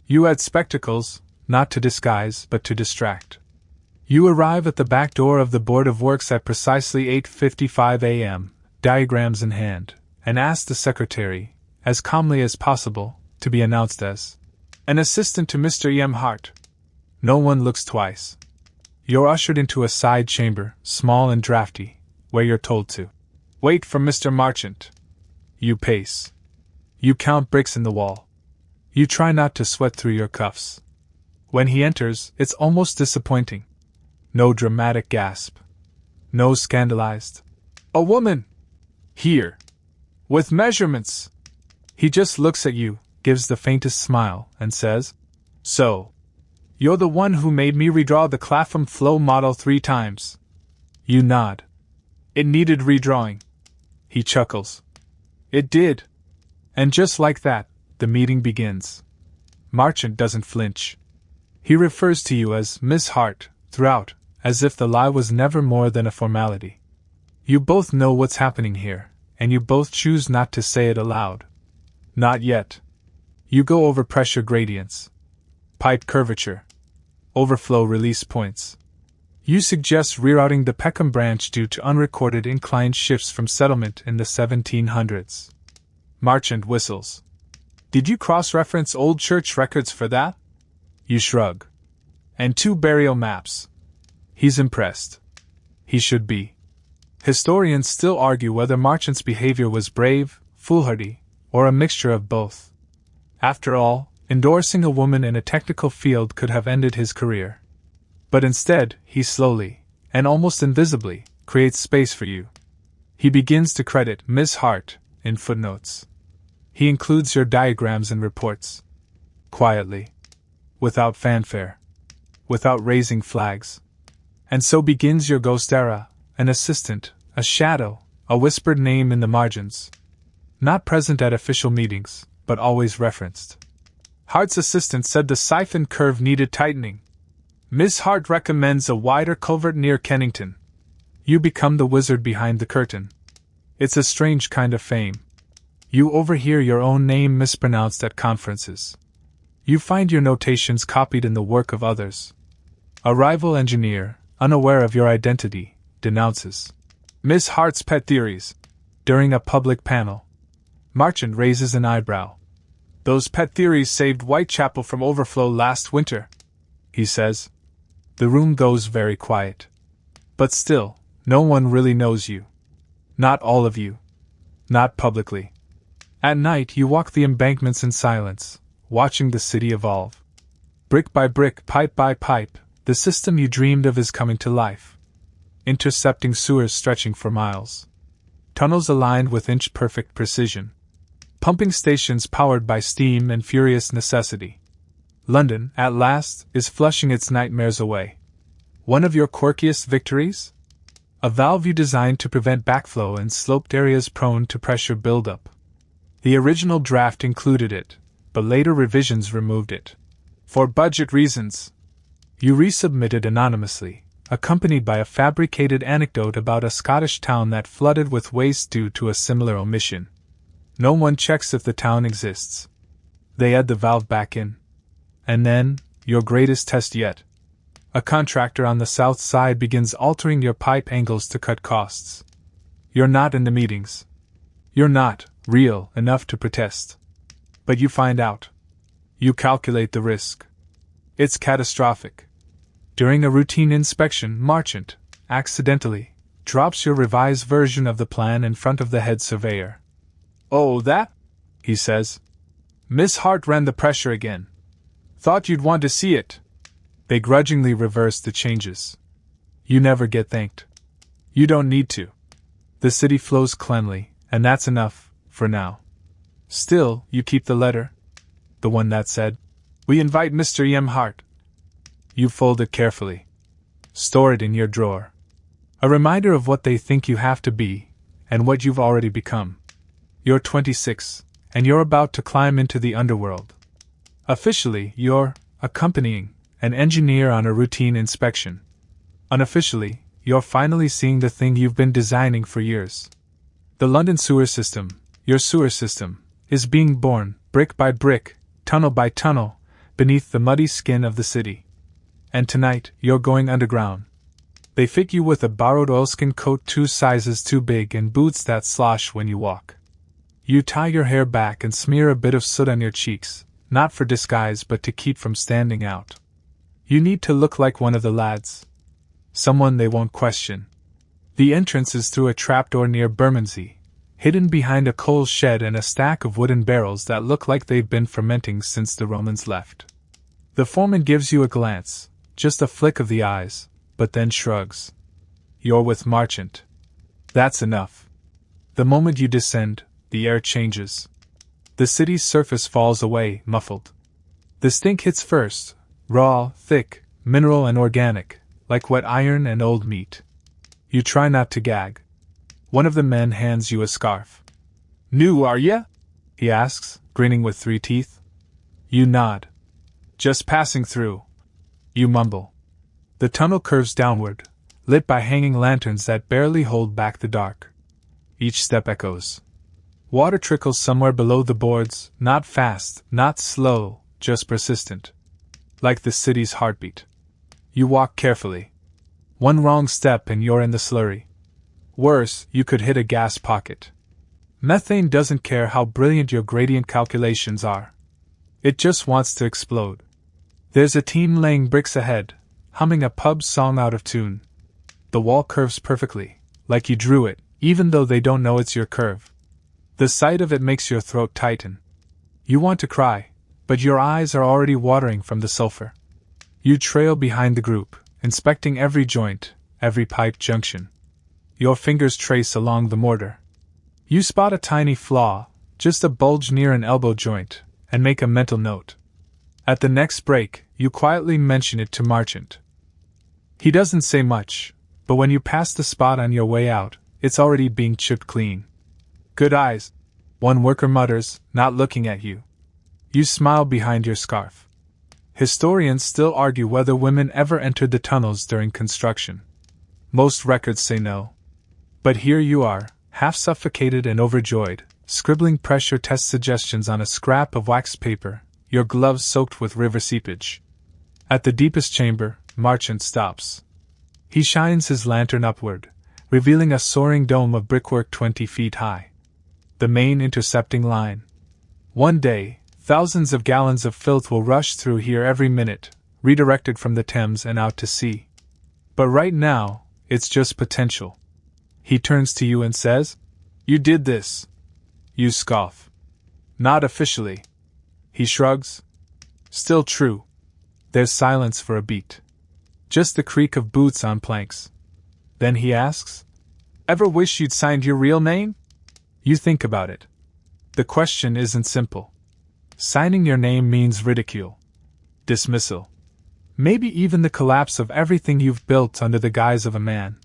You add spectacles, not to disguise, but to distract. You arrive at the back door of the Board of Works at precisely 8:55 a.m., diagrams in hand, and ask the secretary, as calmly as possible, to be announced as an assistant to Mr. M. Hart. No one looks twice. You're ushered into a side chamber, small and drafty, where you're told to wait for Mr. Marchant. You pace. You count bricks in the wall. You try not to sweat through your cuffs. When he enters, it's almost disappointing. No dramatic gasp. No scandalized, "A woman! Here! With measurements!" He just looks at you, gives the faintest smile, and says, "So, you're the one who made me redraw the Clapham flow model 3 times." You nod. "It needed redrawing." He chuckles. "It did." And just like that, the meeting begins. Marchant doesn't flinch. He refers to you as Miss Hart throughout, as if the lie was never more than a formality. You both know what's happening here, and you both choose not to say it aloud. Not yet. You go over pressure gradients, pipe curvature, overflow release points. You suggest rerouting the Peckham branch due to unrecorded inclined shifts from settlement in the 1700s. Marchant whistles. "Did you cross-reference old church records for that?" You shrug. "And 2 burial maps." He's impressed. He should be. Historians still argue whether Marchant's behavior was brave, foolhardy, or a mixture of both. After all, endorsing a woman in a technical field could have ended his career. But instead, he slowly, and almost invisibly, creates space for you. He begins to credit Miss Hart in footnotes. He includes your diagrams and reports. Quietly. Without fanfare. Without raising flags. And so begins your ghost era, an assistant, a shadow, a whispered name in the margins. Not present at official meetings, but always referenced. Hart's assistant said the siphon curve needed tightening. Miss Hart recommends a wider culvert near Kennington. You become the wizard behind the curtain. It's a strange kind of fame. You overhear your own name mispronounced at conferences. You find your notations copied in the work of others. A rival engineer, unaware of your identity, denounces Miss Hart's pet theories. During a public panel, Marchant raises an eyebrow. Those pet theories saved Whitechapel from overflow last winter, he says. The room goes very quiet. But still, no one really knows you. Not all of you. Not publicly. At night you walk the embankments in silence, watching the city evolve. Brick by brick, pipe by pipe, the system you dreamed of is coming to life. Intercepting sewers stretching for miles. Tunnels aligned with inch-perfect precision. Pumping stations powered by steam and furious necessity. London, at last, is flushing its nightmares away. One of your quirkiest victories? A valve you designed to prevent backflow in sloped areas prone to pressure buildup. The original draft included it, but later revisions removed it. For budget reasons. You resubmitted anonymously, accompanied by a fabricated anecdote about a Scottish town that flooded with waste due to a similar omission. No one checks if the town exists. They add the valve back in. And then, your greatest test yet. A contractor on the south side begins altering your pipe angles to cut costs. You're not in the meetings. You're not real enough to protest. But you find out. You calculate the risk. It's catastrophic. During a routine inspection, Marchant, accidentally, drops your revised version of the plan in front of the head surveyor. Oh, that? He says. Miss Hart ran the pressure again. Thought you'd want to see it. They grudgingly reverse the changes. You never get thanked. You don't need to. The city flows cleanly, and that's enough, for now. Still, you keep the letter. The one that said, "We invite Mr. E.M. Hart." You fold it carefully. Store it in your drawer. A reminder of what they think you have to be, and what you've already become. You're 26, and you're about to climb into the underworld. Officially, you're accompanying an engineer on a routine inspection. Unofficially, you're finally seeing the thing you've been designing for years. The London sewer system, your sewer system, is being born, brick by brick, tunnel by tunnel, beneath the muddy skin of the city. And tonight, you're going underground. They fit you with a borrowed oilskin coat 2 sizes too big and boots that slosh when you walk. You tie your hair back and smear a bit of soot on your cheeks, not for disguise but to keep from standing out. You need to look like one of the lads. Someone they won't question. The entrance is through a trapdoor near Bermondsey, hidden behind a coal shed and a stack of wooden barrels that look like they've been fermenting since the Romans left. The foreman gives you a glance, just a flick of the eyes, but then shrugs. You're with Marchant. That's enough. The moment you descend, the air changes. The city's surface falls away, muffled. The stink hits first, raw, thick, mineral and organic, like wet iron and old meat. You try not to gag. One of the men hands you a scarf. "New, are ya?" he asks, grinning with 3 teeth. You nod. "Just passing through." You mumble. The tunnel curves downward, lit by hanging lanterns that barely hold back the dark. Each step echoes. Water trickles somewhere below the boards, not fast, not slow, just persistent. Like the city's heartbeat. You walk carefully. One wrong step and you're in the slurry. Worse, you could hit a gas pocket. Methane doesn't care how brilliant your gradient calculations are. It just wants to explode. There's a team laying bricks ahead, humming a pub song out of tune. The wall curves perfectly, like you drew it, even though they don't know it's your curve. The sight of it makes your throat tighten. You want to cry, but your eyes are already watering from the sulfur. You trail behind the group, inspecting every joint, every pipe junction. Your fingers trace along the mortar. You spot a tiny flaw, just a bulge near an elbow joint, and make a mental note. At the next break, you quietly mention it to Marchant. He doesn't say much, but when you pass the spot on your way out, it's already being chipped clean. Good eyes, one worker mutters, not looking at you. You smile behind your scarf. Historians still argue whether women ever entered the tunnels during construction. Most records say no. But here you are, half suffocated and overjoyed, scribbling pressure test suggestions on a scrap of wax paper, your gloves soaked with river seepage. At the deepest chamber, Marchant stops. He shines his lantern upward, revealing a soaring dome of brickwork 20 feet high. The main intercepting line. One day, thousands of gallons of filth will rush through here every minute, redirected from the Thames and out to sea. But right now, it's just potential. He turns to you and says, "You did this." You scoff. "Not officially." He shrugs. "Still true." There's silence for a beat. Just the creak of boots on planks. Then he asks, "Ever wish you'd signed your real name?" You think about it. The question isn't simple. Signing your name means ridicule, dismissal, maybe even the collapse of everything you've built under the guise of a man.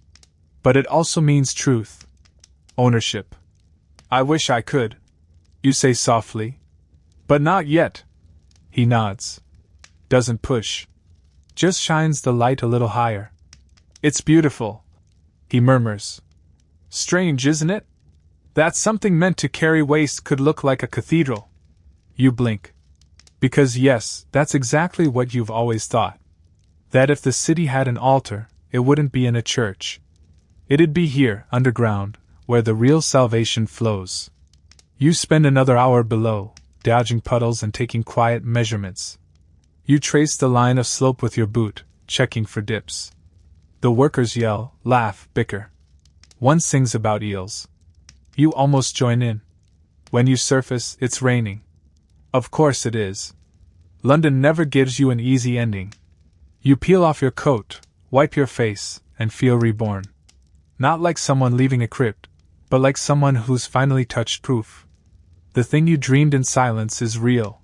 But it also means truth, ownership. "I wish I could," you say softly. "But not yet." He nods. Doesn't push. Just shines the light a little higher. "It's beautiful," he murmurs. "Strange, isn't it? That something meant to carry waste could look like a cathedral." You blink. Because yes, that's exactly what you've always thought. That if the city had an altar, it wouldn't be in a church. It'd be here, underground, where the real salvation flows. You spend another hour below, dodging puddles and taking quiet measurements. You trace the line of slope with your boot, checking for dips. The workers yell, laugh, bicker. One sings about eels. You almost join in. When you surface, it's raining. Of course it is. London never gives you an easy ending. You peel off your coat, wipe your face, and feel reborn. Not like someone leaving a crypt, but like someone who's finally touched proof. The thing you dreamed in silence is real.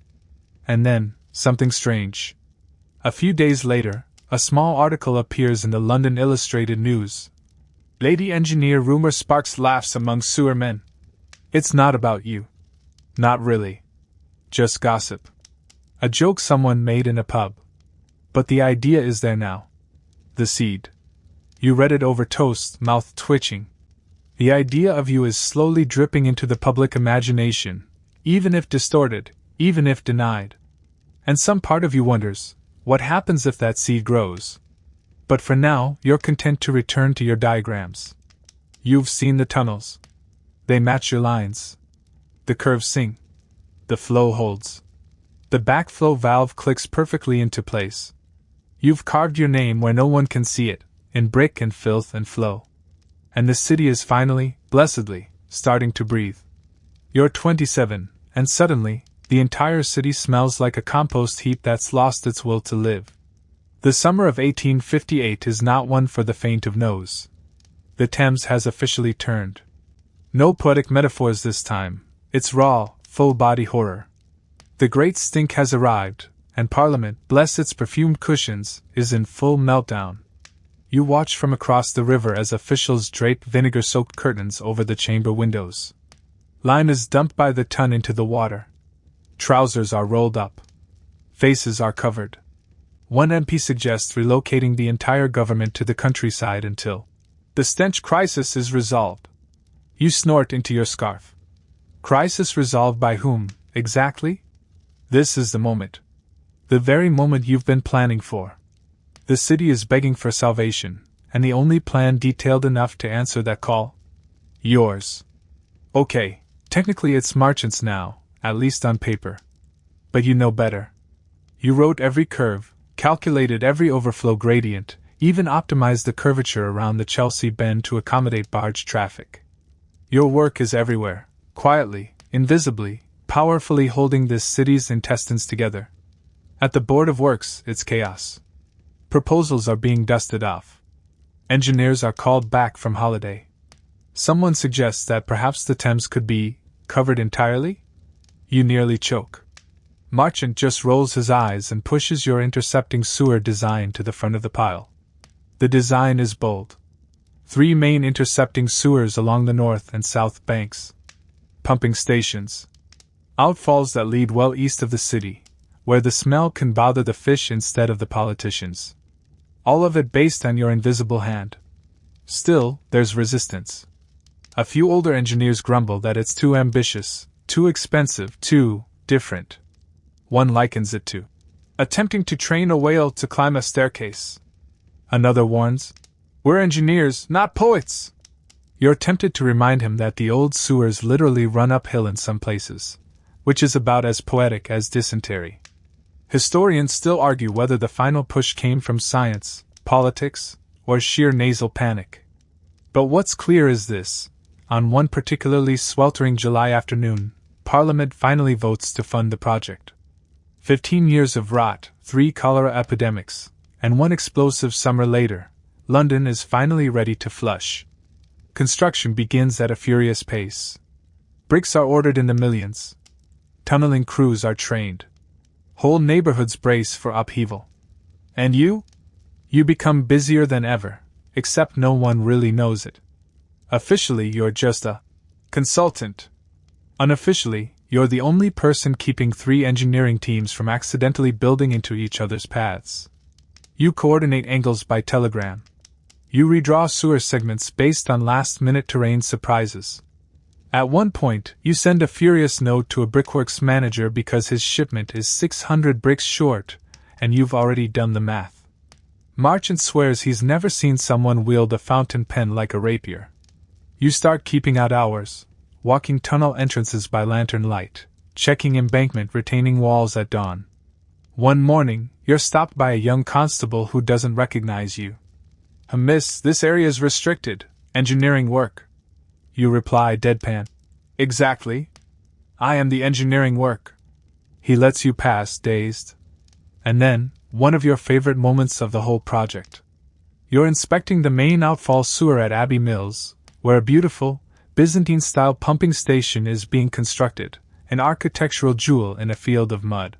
And then, something strange. A few days later, a small article appears in the London Illustrated News. Lady engineer rumor sparks laughs among sewer men. It's not about you. Not really. Just gossip. A joke someone made in a pub. But the idea is there now. The seed. You read it over toast, mouth twitching. The idea of you is slowly dripping into the public imagination, even if distorted, even if denied. And some part of you wonders, what happens if that seed grows? But for now, you're content to return to your diagrams. You've seen the tunnels. They match your lines. The curves sing. The flow holds. The backflow valve clicks perfectly into place. You've carved your name where no one can see it, in brick and filth and flow. And the city is finally, blessedly, starting to breathe. You're 27, and suddenly, the entire city smells like a compost heap that's lost its will to live. The summer of 1858 is not one for the faint of nose. The Thames has officially turned. No poetic metaphors this time, it's raw, full-body horror. The great stink has arrived, and Parliament, bless its perfumed cushions, is in full meltdown. You watch from across the river as officials drape vinegar-soaked curtains over the chamber windows. Lime is dumped by the ton into the water. Trousers are rolled up. Faces are covered. One MP suggests relocating the entire government to the countryside until the stench crisis is resolved. You snort into your scarf. Crisis resolved by whom, exactly? This is the moment. The very moment you've been planning for. The city is begging for salvation, and the only plan detailed enough to answer that call? Yours. Okay, technically it's Marchant's now, at least on paper. But you know better. You wrote every curve, calculated every overflow gradient, even optimized the curvature around the Chelsea Bend to accommodate barge traffic. Your work is everywhere, quietly, invisibly, powerfully holding this city's intestines together. At the Board of Works, it's chaos. Proposals are being dusted off. Engineers are called back from holiday. Someone suggests that perhaps the Thames could be Covered entirely? You nearly choke. Marchant just rolls his eyes and pushes your intercepting sewer design to the front of the pile. The design is bold. 3 main intercepting sewers along the north and south banks. Pumping stations. Outfalls that lead well east of the city, where the smell can bother the fish instead of the politicians. All of it based on your invisible hand. Still, there's resistance. A few older engineers grumble that it's too ambitious, too expensive, too different. One likens it to attempting to train a whale to climb a staircase. Another warns, "We're engineers, not poets!" You're tempted to remind him that the old sewers literally run uphill in some places, which is about as poetic as dysentery. Historians still argue whether the final push came from science, politics, or sheer nasal panic. But what's clear is this: on one particularly sweltering July afternoon, Parliament finally votes to fund the project. 15 years of rot, 3 cholera epidemics, and 1 explosive summer later, London is finally ready to flush. Construction begins at a furious pace. Bricks are ordered in the millions. Tunneling crews are trained. Whole neighborhoods brace for upheaval. And you? You become busier than ever, except no one really knows it. Officially, you're just a consultant. Unofficially, you're the only person keeping 3 engineering teams from accidentally building into each other's paths. You coordinate angles by telegram. You redraw sewer segments based on last-minute terrain surprises. At one point, you send a furious note to a brickworks manager because his shipment is 600 bricks short, and you've already done the math. Marchant swears he's never seen someone wield a fountain pen like a rapier. You start keeping out hours, walking tunnel entrances by lantern light, checking embankment retaining walls at dawn. One morning, you're stopped by a young constable who doesn't recognize you. "Miss, this area's restricted. Engineering work." You reply deadpan, "Exactly. I am the engineering work." He lets you pass, dazed. And then, one of your favorite moments of the whole project. You're inspecting the main outfall sewer at Abbey Mills, where a beautiful, Byzantine-style pumping station is being constructed, an architectural jewel in a field of mud.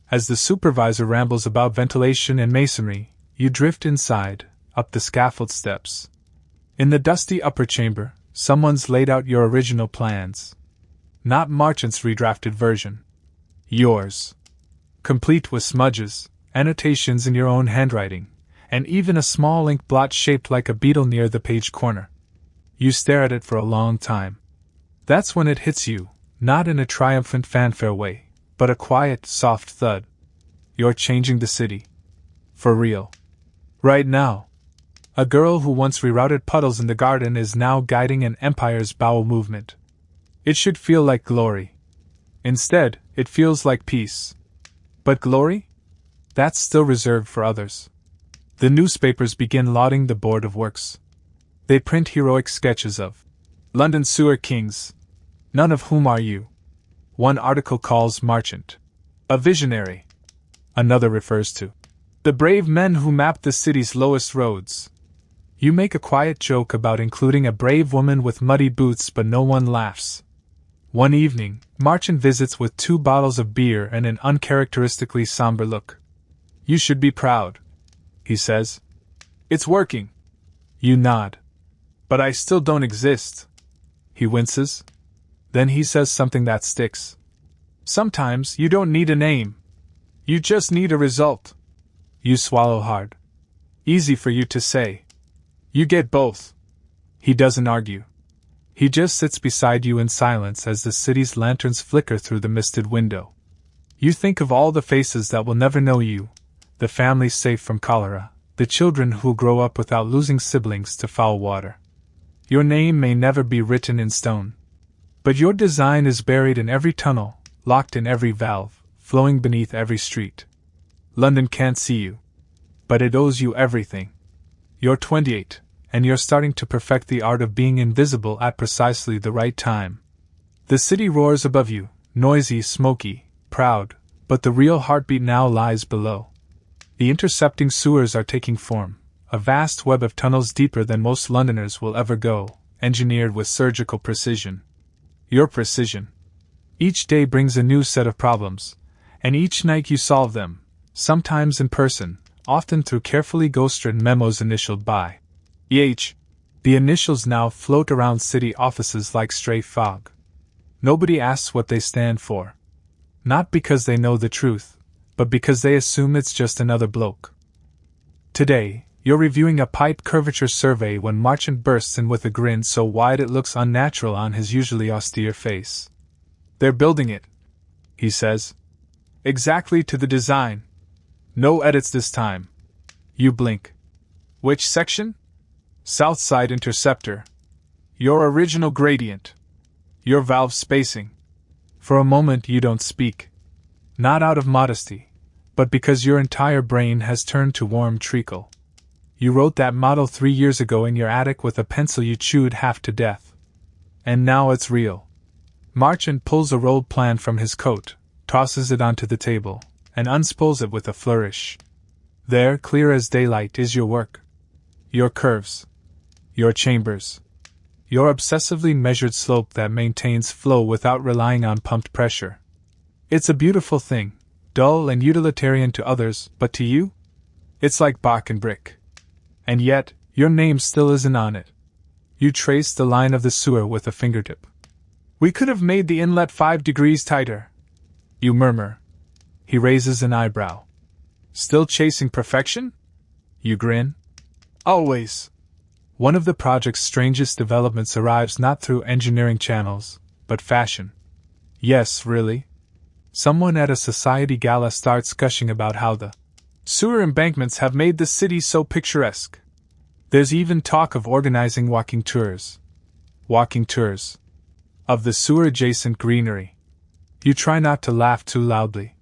As the supervisor rambles about ventilation and masonry, you drift inside, up the scaffold steps. In the dusty upper chamber, someone's laid out your original plans. Not Marchant's redrafted version. Yours. Complete with smudges, annotations in your own handwriting, and even a small ink blot shaped like a beetle near the page corner. You stare at it for a long time. That's when it hits you, not in a triumphant fanfare way, but a quiet, soft thud. You're changing the city. For real. Right now. A girl who once rerouted puddles in the garden is now guiding an empire's bowel movement. It should feel like glory. Instead, it feels like peace. But glory? That's still reserved for others. The newspapers begin lauding the Board of Works. They print heroic sketches of London sewer kings, none of whom are you. One article calls Marchant a visionary. Another refers to the brave men who mapped the city's lowest roads. You make a quiet joke about including a brave woman with muddy boots, but no one laughs. One evening, Marchant visits with 2 bottles of beer and an uncharacteristically somber look. "You should be proud," he says. "It's working." You nod. "But I still don't exist." He winces. Then he says something that sticks. "Sometimes you don't need a name. You just need a result." You swallow hard. Easy for you to say. You get both. He doesn't argue. He just sits beside you in silence as the city's lanterns flicker through the misted window. You think of all the faces that will never know you, the families safe from cholera, the children who'll grow up without losing siblings to foul water. Your name may never be written in stone. But your design is buried in every tunnel, locked in every valve, flowing beneath every street. London can't see you. But it owes you everything. You're 28, and you're starting to perfect the art of being invisible at precisely the right time. The city roars above you, noisy, smoky, proud, but the real heartbeat now lies below. The intercepting sewers are taking form, a vast web of tunnels deeper than most Londoners will ever go, engineered with surgical precision. Your precision. Each day brings a new set of problems, and each night you solve them, sometimes in person, often through carefully ghostwritten memos initialed by EH. The initials now float around city offices like stray fog. Nobody asks what they stand for. Not because they know the truth, but because they assume it's just another bloke. Today, you're reviewing a pipe curvature survey when Marchant bursts in with a grin so wide it looks unnatural on his usually austere face. They're building it, he says. Exactly to the design. No edits this time. You blink. Which section? Southside interceptor. Your original gradient. Your valve spacing. For a moment you don't speak. Not out of modesty, but because your entire brain has turned to warm treacle. You wrote that model 3 years ago in your attic with a pencil you chewed half to death. And now it's real. Marchant pulls a rolled plan from his coat, tosses it onto the table, and unspools it with a flourish. There, clear as daylight, is your work. Your curves. Your chambers. Your obsessively measured slope that maintains flow without relying on pumped pressure. It's a beautiful thing, dull and utilitarian to others, but to you? It's like bark and brick. And yet, your name still isn't on it. You trace the line of the sewer with a fingertip. We could have made the inlet 5 degrees tighter, you murmur. He raises an eyebrow. Still chasing perfection? You grin. Always. One of the project's strangest developments arrives not through engineering channels, but fashion. Yes, really. Someone at a society gala starts gushing about how the sewer embankments have made the city so picturesque. There's even talk of organizing walking tours. Walking tours. Of the sewer-adjacent greenery. You try not to laugh too loudly.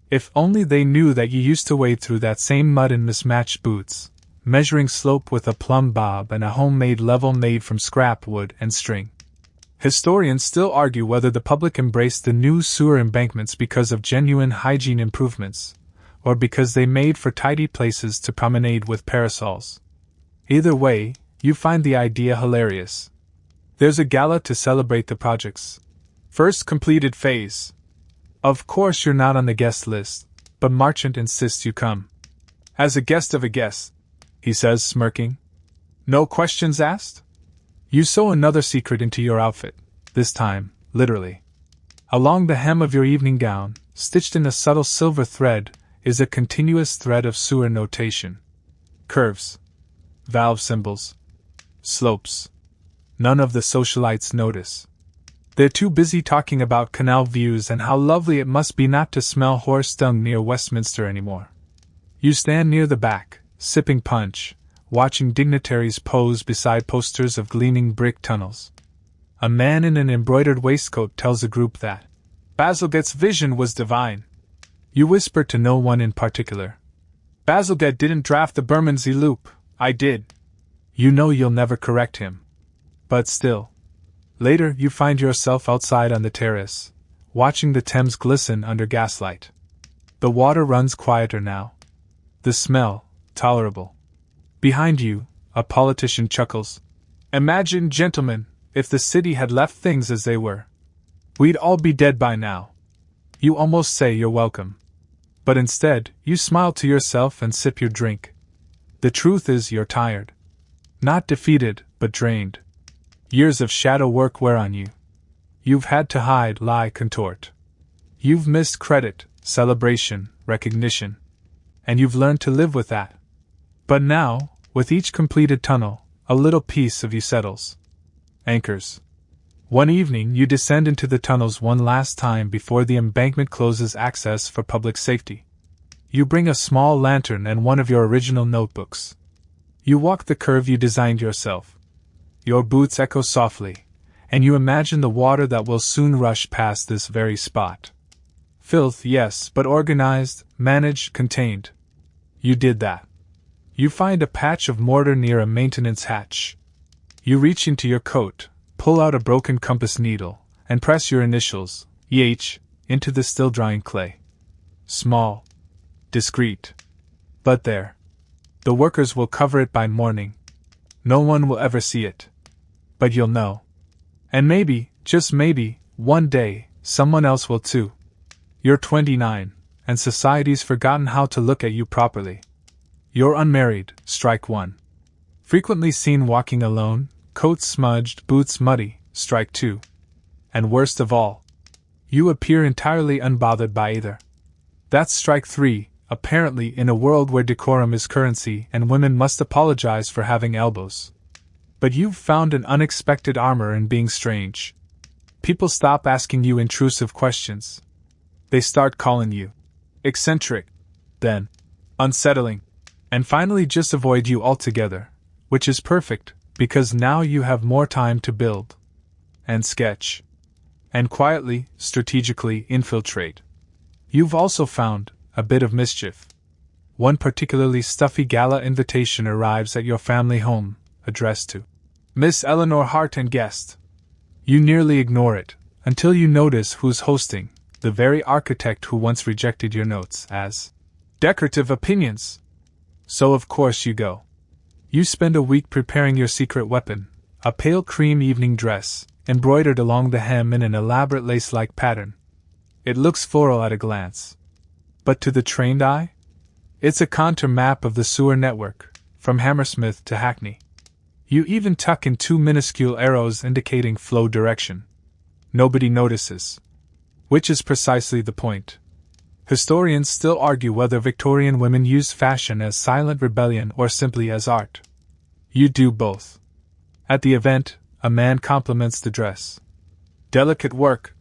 If only they knew that you used to wade through that same mud in mismatched boots, measuring slope with a plumb bob and a homemade level made from scrap wood and string. Historians still argue whether the public embraced the new sewer embankments because of genuine hygiene improvements, or because they made for tidy places to promenade with parasols. Either way, you find the idea hilarious. There's a gala to celebrate the project's first completed phase. Of course you're not on the guest list, but Marchant insists you come. As a guest of a guest, he says, smirking. No questions asked? You sew another secret into your outfit, this time, literally. Along the hem of your evening gown, stitched in a subtle silver thread, is a continuous thread of sewer notation. Curves. Valve symbols. Slopes. None of the socialites notice. They're too busy talking about canal views and how lovely it must be not to smell horse dung near Westminster anymore. You stand near the back, sipping punch, watching dignitaries pose beside posters of gleaming brick tunnels. A man in an embroidered waistcoat tells a group that Bazalgette's vision was divine. You whisper to no one in particular. Bazalgette didn't draft the Bermondsey Loop, I did. You know you'll never correct him. But still. Later you find yourself outside on the terrace, watching the Thames glisten under gaslight. The water runs quieter now. The smell, tolerable. Behind you, a politician chuckles. Imagine, gentlemen, if the city had left things as they were. We'd all be dead by now. You almost say you're welcome. But instead, you smile to yourself and sip your drink. The truth is you're tired. Not defeated, but drained. Years of shadow work wear on you. You've had to hide, lie, contort. You've missed credit, celebration, recognition. And you've learned to live with that. But now, with each completed tunnel, a little piece of you settles. Anchors. One evening you descend into the tunnels one last time before the embankment closes access for public safety. You bring a small lantern and one of your original notebooks. You walk the curve you designed yourself. Your boots echo softly, and you imagine the water that will soon rush past this very spot. Filth, yes, but organized, managed, contained. You did that. You find a patch of mortar near a maintenance hatch. You reach into your coat, pull out a broken compass needle, and press your initials, EH, into the still-drying clay. Small. Discreet. But there. The workers will cover it by morning. No one will ever see it. But you'll know. And maybe, Just maybe, one day, someone else will too. You're 29, and society's forgotten how to look at you properly. You're unmarried, strike 1. Frequently seen walking alone, coat smudged, boots muddy, strike 2. And worst of all, you appear entirely unbothered by either. That's strike 3, apparently in a world where decorum is currency and women must apologize for having elbows. But you've found an unexpected armor in being strange. People stop asking you intrusive questions. They start calling you eccentric, then unsettling, and finally just avoid you altogether, which is perfect, because now you have more time to build and sketch and quietly, strategically infiltrate. You've also found a bit of mischief. One particularly stuffy gala invitation arrives at your family home, addressed to Miss Eleanor Hart and guest. You nearly ignore it, until you notice who's hosting, the very architect who once rejected your notes as decorative opinions. So of course you go. You spend a week preparing your secret weapon, a pale cream evening dress, embroidered along the hem in an elaborate lace-like pattern. It looks floral at a glance. But to the trained eye? It's a contour map of the sewer network, from Hammersmith to Hackney. You even tuck in 2 minuscule arrows indicating flow direction. Nobody notices. Which is precisely the point. Historians still argue whether Victorian women used fashion as silent rebellion or simply as art. You do both. At the event, a man compliments the dress. "Delicate work,"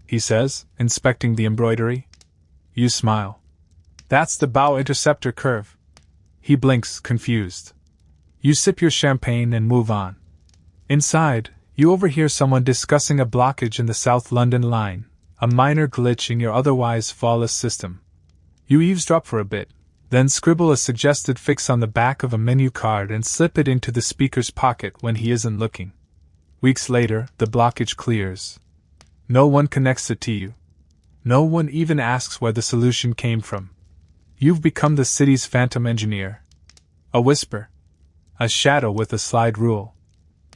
he says, inspecting the embroidery. You smile. "That's the bow interceptor curve." He blinks, confused. You sip your champagne and move on. Inside, you overhear someone discussing a blockage in the South London line, a minor glitch in your otherwise flawless system. You eavesdrop for a bit, then scribble a suggested fix on the back of a menu card and slip it into the speaker's pocket when he isn't looking. Weeks later, the blockage clears. No one connects it to you. No one even asks where the solution came from. You've become the city's phantom engineer. A whisper. A shadow with a slide rule.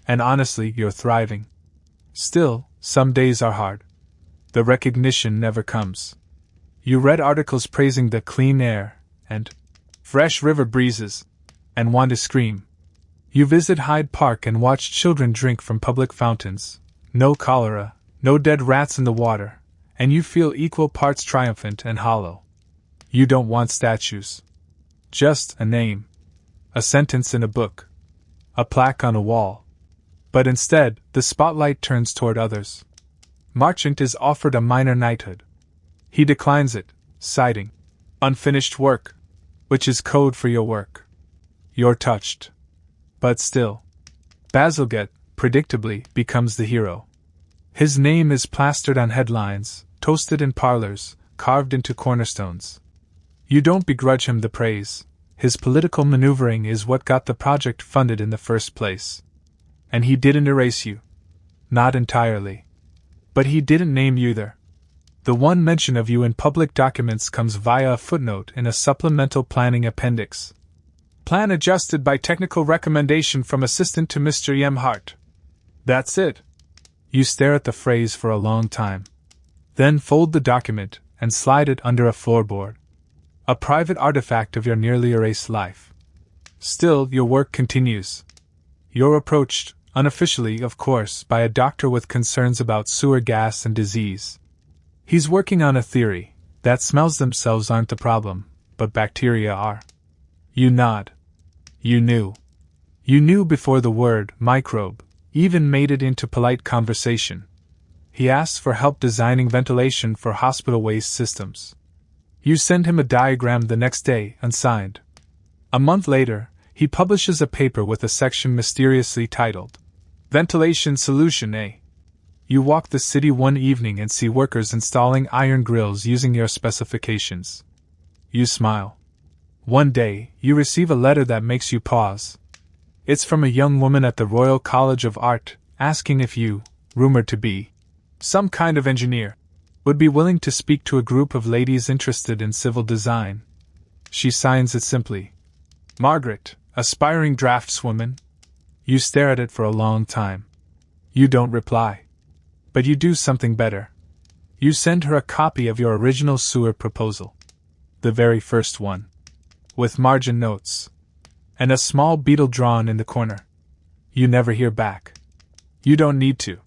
And honestly, you're thriving. Still, some days are hard. The recognition never comes. You read articles praising the clean air and fresh river breezes, and want to scream. You visit Hyde Park and watch children drink from public fountains. No cholera, no dead rats in the water, and you feel equal parts triumphant and hollow. You don't want statues. Just a name. A sentence in a book. A plaque on a wall. But instead, the spotlight turns toward others. Marchant is offered a minor knighthood. He declines it, citing unfinished work, which is code for your work. You're touched. But still, Bazalgette, predictably, becomes the hero. His name is plastered on headlines, toasted in parlors, carved into cornerstones. You don't begrudge him the praise. His political maneuvering is what got the project funded in the first place. And he didn't erase you. Not entirely. But he didn't name you either. The one mention of you in public documents comes via a footnote in a supplemental planning appendix. Plan adjusted by technical recommendation from assistant to Mr. M. Hart. That's it. You stare at the phrase for a long time. Then fold the document and slide it under a floorboard. A private artifact of your nearly erased life. Still, your work continues. You're approached, unofficially of course, by a doctor with concerns about sewer gas and disease. He's working on a theory that smells themselves aren't the problem, but bacteria are. You nod. You knew. You knew before the word microbe even made it into polite conversation. He asks for help designing ventilation for hospital waste systems. You send him a diagram the next day, unsigned. A month later, he publishes a paper with a section mysteriously titled, Ventilation Solution A. You walk the city one evening and see workers installing iron grills using your specifications. You smile. One day, you receive a letter that makes you pause. It's from a young woman at the Royal College of Art, asking if you, rumored to be some kind of engineer, would be willing to speak to a group of ladies interested in civil design. She signs it simply. Margaret, aspiring draftswoman. You stare at it for a long time. You don't reply. But you do something better. You send her a copy of your original sewer proposal. The very first one. With margin notes. And a small beetle drawn in the corner. You never hear back. You don't need to.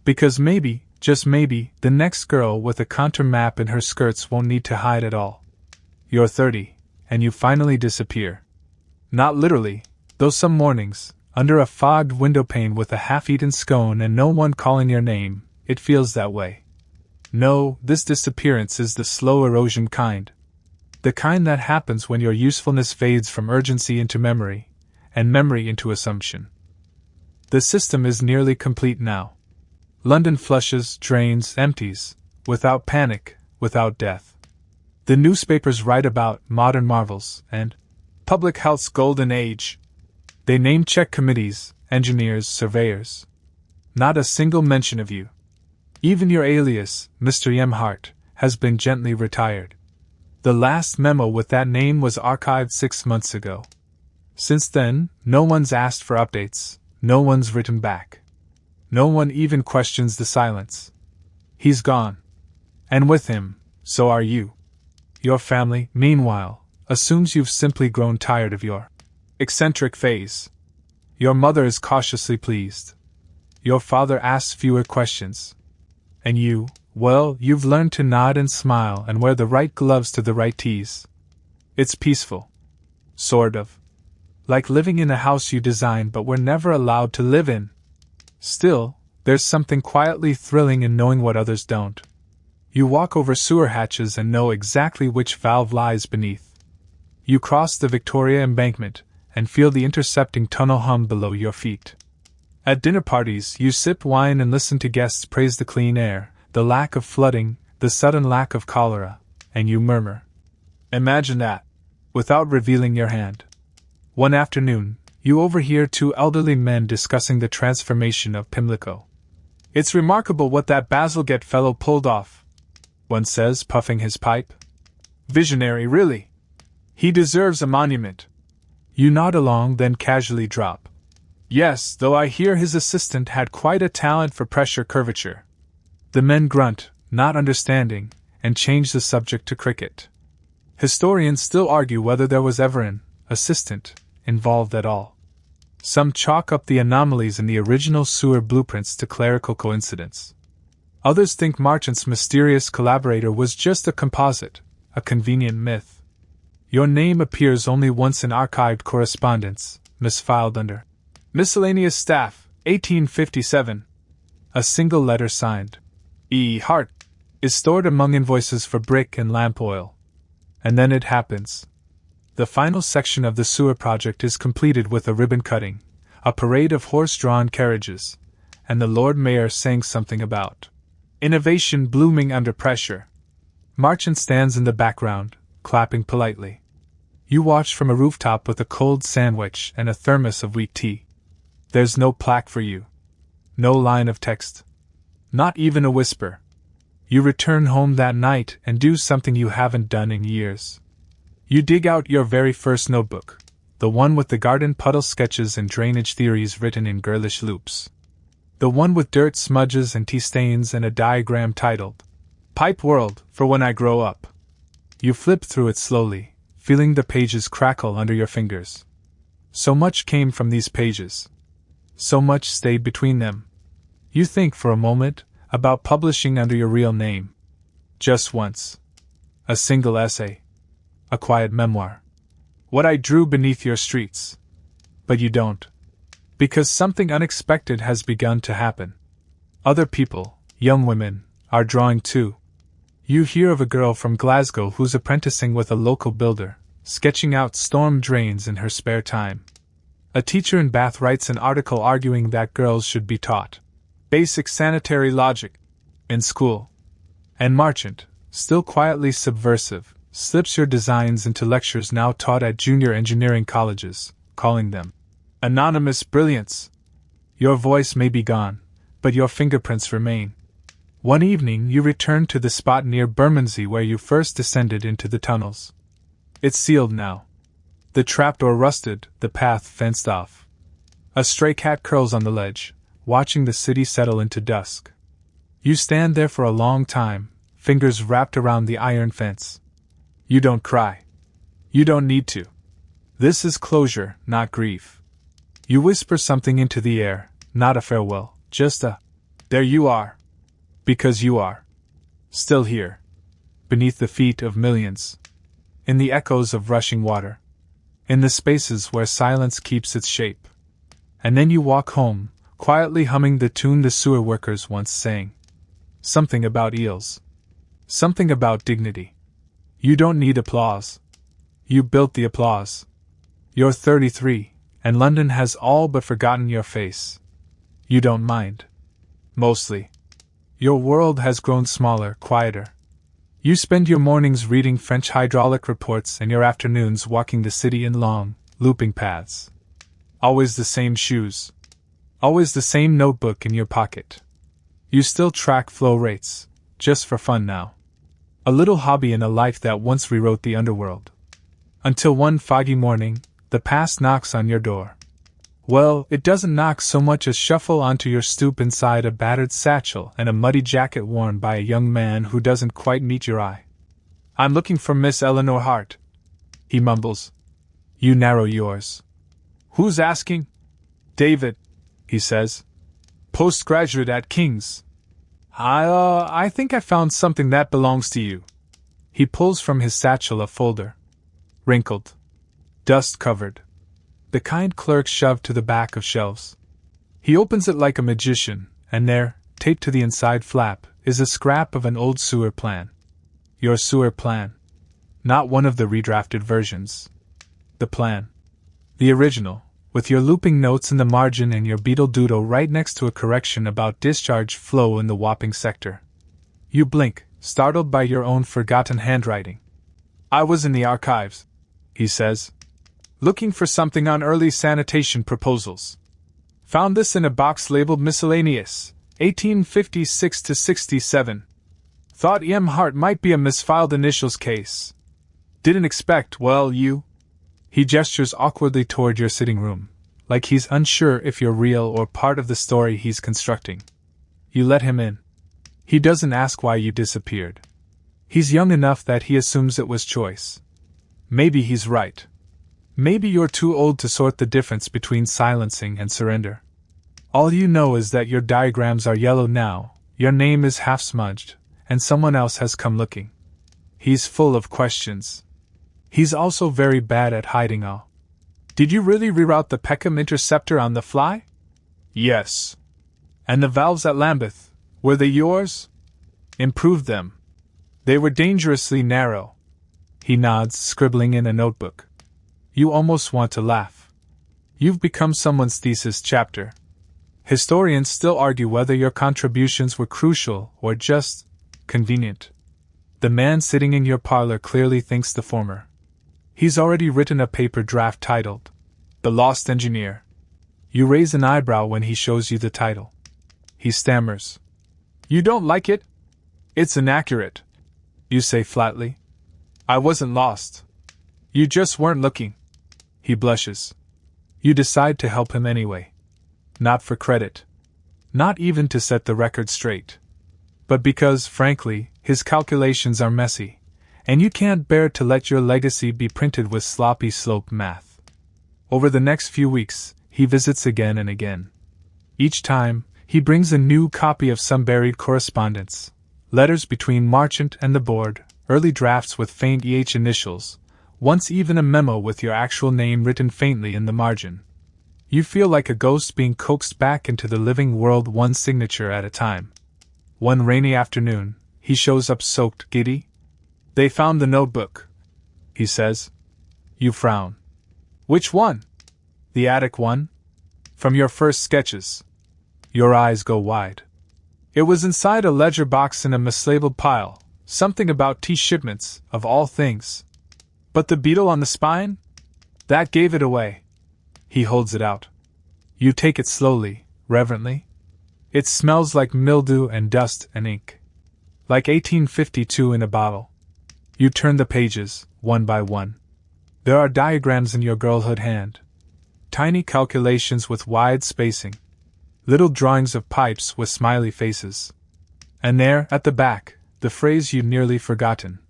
Because maybe, just maybe, the next girl with a contour map in her skirts won't need to hide at all. You're 30, and you finally disappear. Not literally, though some mornings, under a fogged windowpane with a half-eaten scone and no one calling your name, it feels that way. No, this disappearance is the slow erosion kind. The kind that happens when your usefulness fades from urgency into memory, and memory into assumption. The system is nearly complete now. London flushes, drains, empties, without panic, without death. The newspapers write about modern marvels and public health's golden age. They name-check committees, engineers, surveyors. Not a single mention of you. Even your alias, Mr. Hart, has been gently retired. The last memo with that name was archived 6 months ago. Since then, no one's asked for updates, no one's written back. No one even questions the silence. He's gone. And with him, so are you. Your family, meanwhile, assumes you've simply grown tired of your eccentric phase. Your mother is cautiously pleased. Your father asks fewer questions. And you, well, you've learned to nod and smile and wear the right gloves to the right tees. It's peaceful. Sort of. Like living in a house you designed but were never allowed to live in. Still, there's something quietly thrilling in knowing what others don't. You walk over sewer hatches and know exactly which valve lies beneath. You cross the Victoria embankment and feel the intercepting tunnel hum below your feet. At dinner parties, you sip wine and listen to guests praise the clean air, the lack of flooding, the sudden lack of cholera, and you murmur. Imagine that, without revealing your hand. One afternoon, you overhear 2 elderly men discussing the transformation of Pimlico. It's remarkable what that Bazalgette fellow pulled off, one says, puffing his pipe. Visionary, really. He deserves a monument. You nod along, then casually drop. Yes, though I hear his assistant had quite a talent for pressure curvature. The men grunt, not understanding, and change the subject to cricket. Historians still argue whether there was ever an assistant involved at all. Some chalk up the anomalies in the original sewer blueprints to clerical coincidence. Others think Marchant's mysterious collaborator was just a composite, a convenient myth. Your name appears only once in archived correspondence, misfiled under Miscellaneous Staff, 1857. A single letter signed E. Hart is stored among invoices for brick and lamp oil. And then it happens. The final section of the sewer project is completed with a ribbon cutting, a parade of horse-drawn carriages, and the Lord Mayor saying something about innovation blooming under pressure. Marchant stands in the background, clapping politely. You watch from a rooftop with a cold sandwich and a thermos of weak tea. There's no plaque for you. No line of text. Not even a whisper. You return home that night and do something you haven't done in years. You dig out your very first notebook, the one with the garden puddle sketches and drainage theories written in girlish loops. The one with dirt smudges and tea stains and a diagram titled, Pipe World for When I Grow Up. You flip through it slowly, feeling the pages crackle under your fingers. So much came from these pages. So much stayed between them. You think for a moment about publishing under your real name. Just once. A single essay. A quiet memoir. What I drew beneath your streets. But you don't. Because something unexpected has begun to happen. Other people, young women, are drawing too. You hear of a girl from Glasgow who's apprenticing with a local builder, sketching out storm drains in her spare time. A teacher in Bath writes an article arguing that girls should be taught basic sanitary logic in school. And Marchant, still quietly subversive, slips your designs into lectures now taught at junior engineering colleges, calling them anonymous brilliance. Your voice may be gone, but your fingerprints remain. One evening you return to the spot near Bermondsey where you first descended into the tunnels. It's sealed now. The trapdoor rusted, the path fenced off. A stray cat curls on the ledge, watching the city settle into dusk. You stand there for a long time, fingers wrapped around the iron fence. You don't cry. You don't need to. This is closure, not grief. You whisper something into the air, not a farewell, just a, there you are. Because you are. Still here. Beneath the feet of millions. In the echoes of rushing water. In the spaces where silence keeps its shape. And then you walk home, quietly humming the tune the sewer workers once sang. Something about eels. Something about dignity. You don't need applause. You built the applause. You're 33, and London has all but forgotten your face. You don't mind. Mostly. Your world has grown smaller, quieter. You spend your mornings reading French hydraulic reports and your afternoons walking the city in long, looping paths. Always the same shoes. Always the same notebook in your pocket. You still track flow rates, just for fun now. A little hobby in a life that once rewrote the underworld. Until one foggy morning, the past knocks on your door. Well, it doesn't knock so much as shuffle onto your stoop inside a battered satchel and a muddy jacket worn by a young man who doesn't quite meet your eye. I'm looking for Miss Eleanor Hart, he mumbles. You narrow yours. Who's asking? David, he says. Postgraduate at King's. I think I found something that belongs to you. He pulls from his satchel a folder. Wrinkled. Dust-covered. The kind clerk shoved to the back of shelves. He opens it like a magician, and there, taped to the inside flap, is a scrap of an old sewer plan. Your sewer plan. Not one of the redrafted versions. The plan. The original, with your looping notes in the margin and your beetle doodle right next to a correction about discharge flow in the Wapping sector. You blink, startled by your own forgotten handwriting. I was in the archives, he says. Looking for something on early sanitation proposals. Found this in a box labeled Miscellaneous, 1856 to 67. Thought E.M. Hart might be a misfiled initials case. Didn't expect, well, you. He gestures awkwardly toward your sitting room, like he's unsure if you're real or part of the story he's constructing. You let him in. He doesn't ask why you disappeared. He's young enough that he assumes it was choice. Maybe he's right. Maybe you're too old to sort the difference between silencing and surrender. All you know is that your diagrams are yellow now, your name is half smudged, and someone else has come looking. He's full of questions. He's also very bad at hiding all. Did you really reroute the Peckham interceptor on the fly? Yes. And the valves at Lambeth, were they yours? Improved them. They were dangerously narrow. He nods, scribbling in a notebook. You almost want to laugh. You've become someone's thesis chapter. Historians still argue whether your contributions were crucial or just convenient. The man sitting in your parlor clearly thinks the former. He's already written a paper draft titled, The Lost Engineer. You raise an eyebrow when he shows you the title. He stammers. You don't like it? It's inaccurate. You say flatly. I wasn't lost. You just weren't looking. He blushes. You decide to help him anyway. Not for credit. Not even to set the record straight. But because, frankly, his calculations are messy, and you can't bear to let your legacy be printed with sloppy slope math. Over the next few weeks, he visits again and again. Each time, he brings a new copy of some buried correspondence, letters between Marchant and the board, early drafts with faint EH initials, once even a memo with your actual name written faintly in the margin. You feel like a ghost being coaxed back into the living world one signature at a time. One rainy afternoon, he shows up soaked, giddy. They found the notebook, he says. You frown. Which one? The attic one? From your first sketches. Your eyes go wide. It was inside a ledger box in a mislabeled pile, something about tea shipments, of all things. But the beetle on the spine? That gave it away. He holds it out. You take it slowly, reverently. It smells like mildew and dust and ink. Like 1852 in a bottle. You turn the pages, one by one. There are diagrams in your girlhood hand. Tiny calculations with wide spacing. Little drawings of pipes with smiley faces. And there, at the back, the phrase you'd nearly forgotten.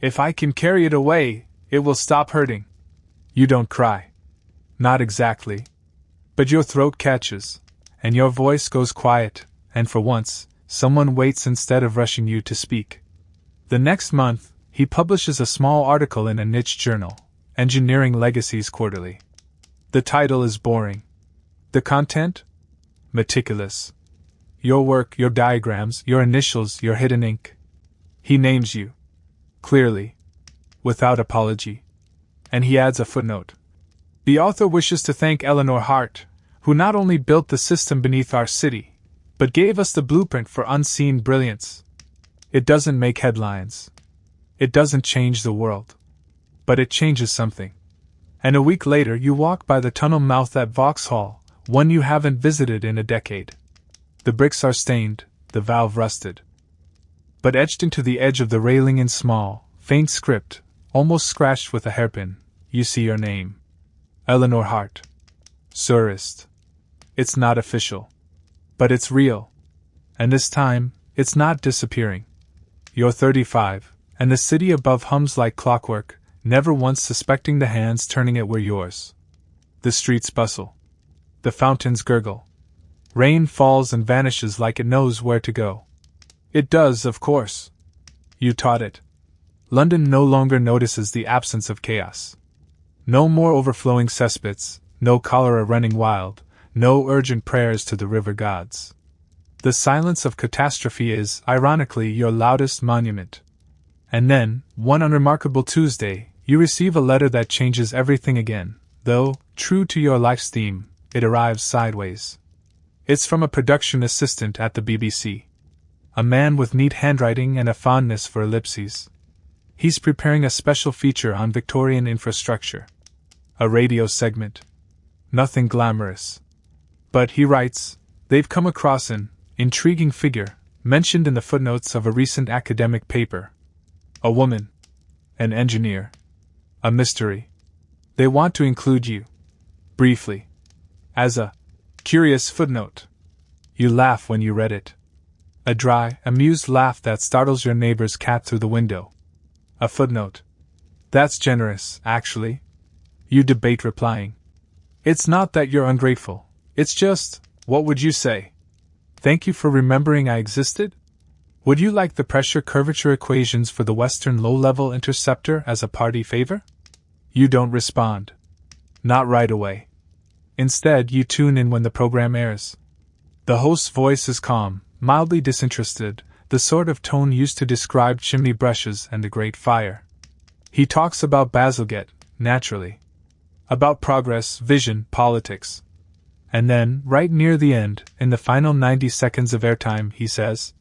If I can carry it away, it will stop hurting. You don't cry. Not exactly. But your throat catches, and your voice goes quiet, and for once, someone waits instead of rushing you to speak. The next month, he publishes a small article in a niche journal, Engineering Legacies Quarterly. The title is boring. The content? Meticulous. Your work, your diagrams, your initials, your hidden ink. He names you. Clearly. Without apology. And he adds a footnote. The author wishes to thank Eleanor Hart, who not only built the system beneath our city, but gave us the blueprint for unseen brilliance. It doesn't make headlines. It doesn't change the world. But it changes something. And a week later you walk by the tunnel mouth at Vauxhall, one you haven't visited in a decade. The bricks are stained, the valve rusted. But etched into the edge of the railing in small, faint script, almost scratched with a hairpin, you see your name. Eleanor Hart. Surist. It's not official. But it's real. And this time, it's not disappearing. You're 35, and the city above hums like clockwork, never once suspecting the hands turning it were yours. The streets bustle. The fountains gurgle. Rain falls and vanishes like it knows where to go. It does, of course. You taught it. London no longer notices the absence of chaos. No more overflowing cesspits, no cholera running wild, no urgent prayers to the river gods. The silence of catastrophe is, ironically, your loudest monument. And then, one unremarkable Tuesday, you receive a letter that changes everything again, though, true to your life's theme, it arrives sideways. It's from a production assistant at the BBC. A man with neat handwriting and a fondness for ellipses. He's preparing a special feature on Victorian infrastructure. A radio segment. Nothing glamorous. But, he writes, they've come across an intriguing figure, mentioned in the footnotes of a recent academic paper. A woman. An engineer. A mystery. They want to include you. Briefly. As a curious footnote. You laugh when you read it. A dry, amused laugh that startles your neighbor's cat through the window. A footnote. That's generous, actually. You debate replying. It's not that you're ungrateful. It's just, what would you say? Thank you for remembering I existed? Would you like the pressure curvature equations for the Western low-level interceptor as a party favor? You don't respond. Not right away. Instead, you tune in when the program airs. The host's voice is calm, mildly disinterested, the sort of tone used to describe chimney brushes and a great fire. He talks about Bazalgette, naturally. About progress, vision, politics. And then, right near the end, in the final 90 seconds of airtime, he says,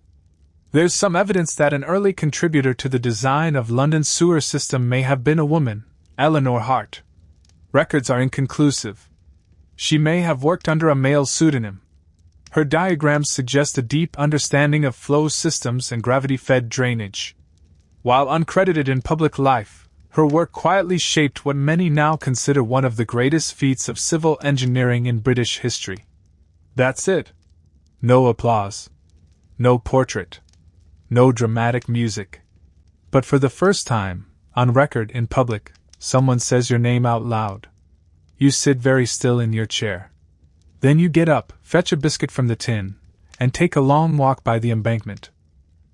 there's some evidence that an early contributor to the design of London's sewer system may have been a woman, Eleanor Hart. Records are inconclusive. She may have worked under a male pseudonym. Her diagrams suggest a deep understanding of flow systems and gravity-fed drainage. While uncredited in public life, her work quietly shaped what many now consider one of the greatest feats of civil engineering in British history. That's it. No applause. No portrait. No dramatic music. But for the first time, on record in public, someone says your name out loud. You sit very still in your chair. Then you get up, fetch a biscuit from the tin, and take a long walk by the embankment.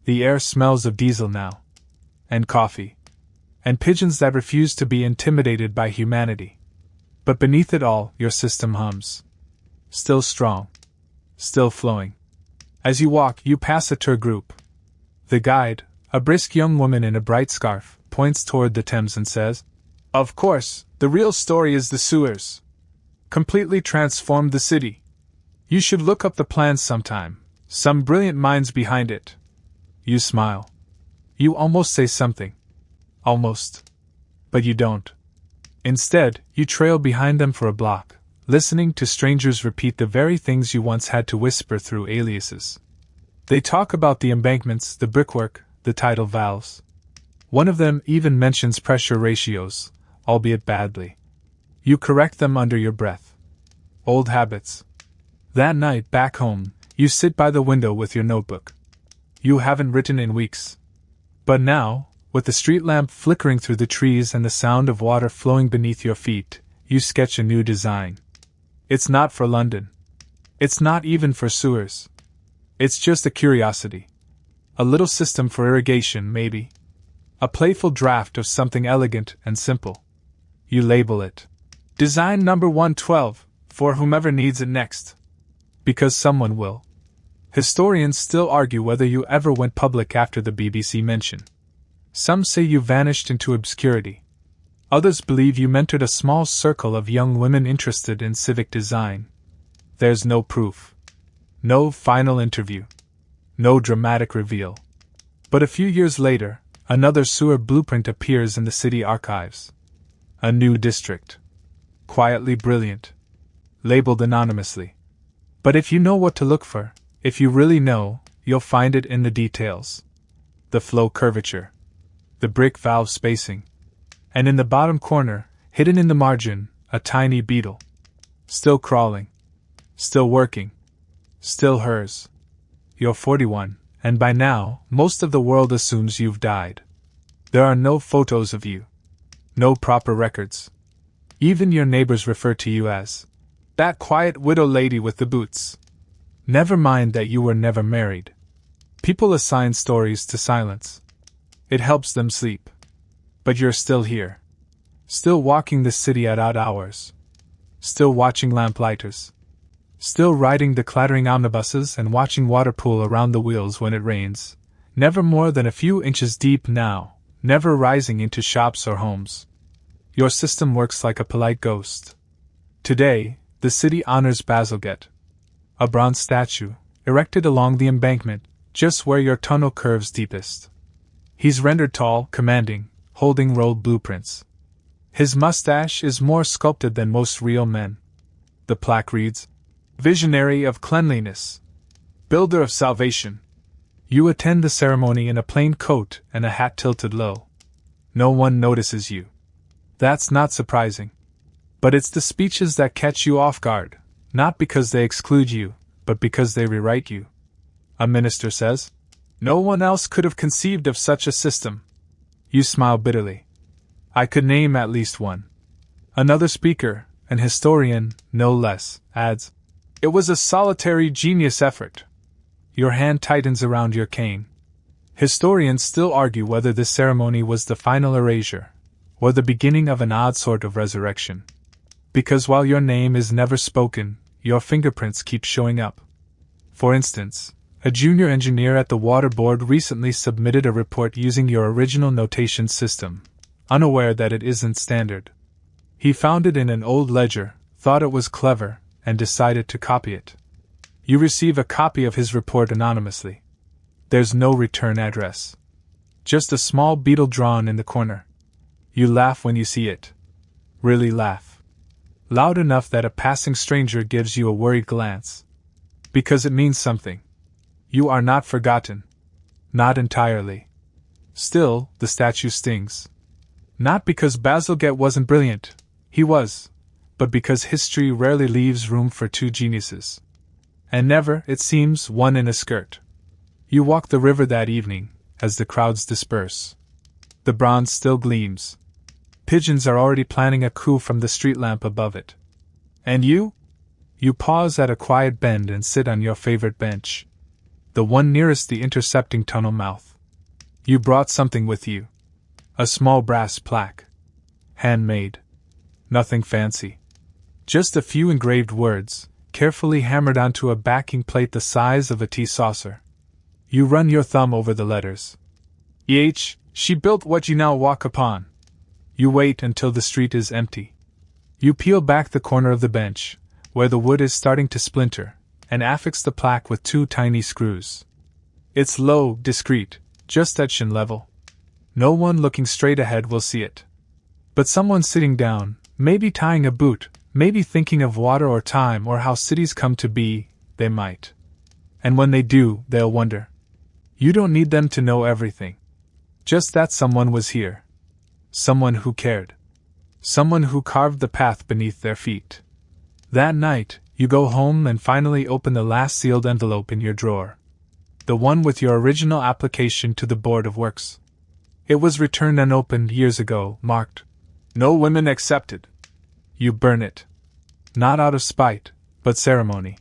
The air smells of diesel now. And coffee. And pigeons that refuse to be intimidated by humanity. But beneath it all, your system hums. Still strong. Still flowing. As you walk, you pass a tour group. The guide, a brisk young woman in a bright scarf, points toward the Thames and says, of course, the real story is the sewers. Completely transformed the city. You should look up the plans sometime. Some brilliant minds behind it. You smile. You almost say something. Almost. But you don't. Instead, you trail behind them for a block, listening to strangers repeat the very things you once had to whisper through aliases. They talk about the embankments, the brickwork, the tidal valves. One of them even mentions pressure ratios, albeit badly. You correct them under your breath. Old habits. That night, back home, you sit by the window with your notebook. You haven't written in weeks. But now, with the street lamp flickering through the trees and the sound of water flowing beneath your feet, you sketch a new design. It's not for London. It's not even for sewers. It's just a curiosity. A little system for irrigation, maybe. A playful draft of something elegant and simple. You label it Design Number 112, for whomever needs it next. Because someone will. Historians still argue whether you ever went public after the BBC mention. Some say you vanished into obscurity. Others believe you mentored a small circle of young women interested in civic design. There's no proof. No final interview. No dramatic reveal. But a few years later, another sewer blueprint appears in the city archives. A new district. Quietly brilliant. Labeled anonymously. But if you know what to look for, if you really know, you'll find it in the details. The flow curvature. The brick valve spacing. And in the bottom corner, hidden in the margin, a tiny beetle. Still crawling. Still working. Still hers. You're 41, and by now, most of the world assumes you've died. There are no photos of you. No proper records. Even your neighbors refer to you as that quiet widow lady with the boots. Never mind that you were never married. People assign stories to silence. It helps them sleep. But you're still here. Still walking the city at odd hours. Still watching lamplighters. Still riding the clattering omnibuses and watching water pool around the wheels when it rains. Never more than a few inches deep now, never rising into shops or homes. Your system works like a polite ghost. Today, the city honors Bazalgette. A bronze statue, erected along the embankment, just where your tunnel curves deepest. He's rendered tall, commanding, holding rolled blueprints. His mustache is more sculpted than most real men. The plaque reads, Visionary of cleanliness. Builder of salvation. You attend the ceremony in a plain coat and a hat tilted low. No one notices you. That's not surprising. But it's the speeches that catch you off guard, not because they exclude you, but because they rewrite you. A minister says, No one else could have conceived of such a system. You smile bitterly. I could name at least one. Another speaker, an historian, no less, adds, It was a solitary genius effort. Your hand tightens around your cane. Historians still argue whether this ceremony was the final erasure, or the beginning of an odd sort of resurrection. Because while your name is never spoken, your fingerprints keep showing up. For instance, a junior engineer at the Water Board recently submitted a report using your original notation system, unaware that it isn't standard. He found it in an old ledger, thought it was clever, and decided to copy it. You receive a copy of his report anonymously. There's no return address. Just a small beetle drawn in the corner. You laugh when you see it. Really laugh. Loud enough that a passing stranger gives you a worried glance. Because it means something. You are not forgotten. Not entirely. Still, the statue stings. Not because Bazalgette wasn't brilliant. He was. But because history rarely leaves room for two geniuses. And never, it seems, one in a skirt. You walk the river that evening, as the crowds disperse. The bronze still gleams. Pigeons are already planning a coup from the street lamp above it. And you? You pause at a quiet bend and sit on your favorite bench. The one nearest the intercepting tunnel mouth. You brought something with you. A small brass plaque. Handmade. Nothing fancy. Just a few engraved words, carefully hammered onto a backing plate the size of a tea saucer. You run your thumb over the letters. She built what you now walk upon. You wait until the street is empty. You peel back the corner of the bench, where the wood is starting to splinter, and affix the plaque with two tiny screws. It's low, discreet, just at shin level. No one looking straight ahead will see it. But someone sitting down, maybe tying a boot, maybe thinking of water or time or how cities come to be, they might. And when they do, they'll wonder. You don't need them to know everything. Just that someone was here. Someone who cared. Someone who carved the path beneath their feet. That night, you go home and finally open the last sealed envelope in your drawer. The one with your original application to the Board of Works. It was returned unopened years ago, marked, "No women accepted." You burn it. Not out of spite, but ceremony.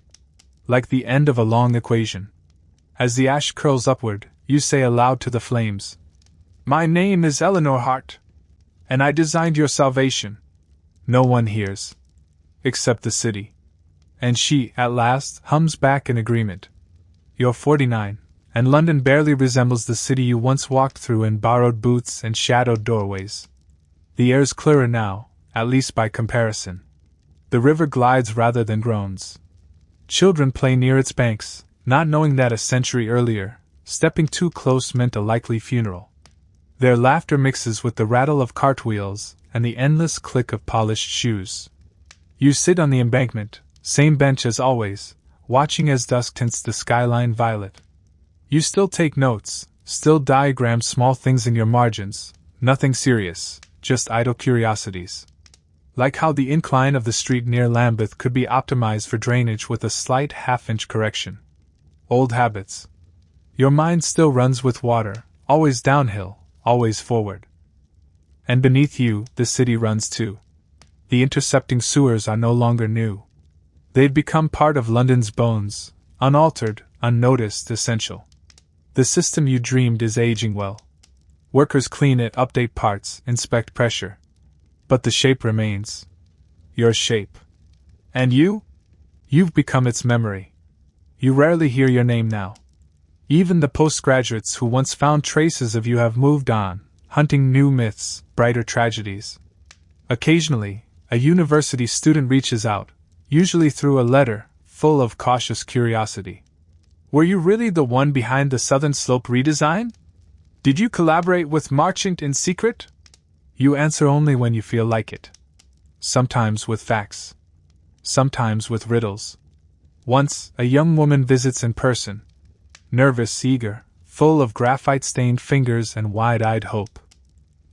Like the end of a long equation. As the ash curls upward, you say aloud to the flames, "My name is Eleanor Hart, and I designed your salvation." No one hears. Except the city. And she, at last, hums back in agreement. You're 49, and London barely resembles the city you once walked through in borrowed boots and shadowed doorways. The air's clearer now, at least by comparison. The river glides rather than groans. Children play near its banks, not knowing that a century earlier, stepping too close meant a likely funeral. Their laughter mixes with the rattle of cartwheels and the endless click of polished shoes. You sit on the embankment, same bench as always, watching as dusk tints the skyline violet. You still take notes, still diagram small things in your margins, nothing serious, just idle curiosities. Like how the incline of the street near Lambeth could be optimized for drainage with a slight half-inch correction. Old habits. Your mind still runs with water, always downhill, always forward. And beneath you, the city runs too. The intercepting sewers are no longer new. They've become part of London's bones, unaltered, unnoticed, essential. The system you dreamed is aging well. Workers clean it, update parts, inspect pressure. But the shape remains. Your shape. And you? You've become its memory. You rarely hear your name now. Even the postgraduates who once found traces of you have moved on, hunting new myths, brighter tragedies. Occasionally, a university student reaches out, usually through a letter, full of cautious curiosity. Were you really the one behind the Southern Slope redesign? Did you collaborate with Marchant in secret? You answer only when you feel like it. Sometimes with facts. Sometimes with riddles. Once, a young woman visits in person. Nervous, eager, full of graphite-stained fingers and wide-eyed hope.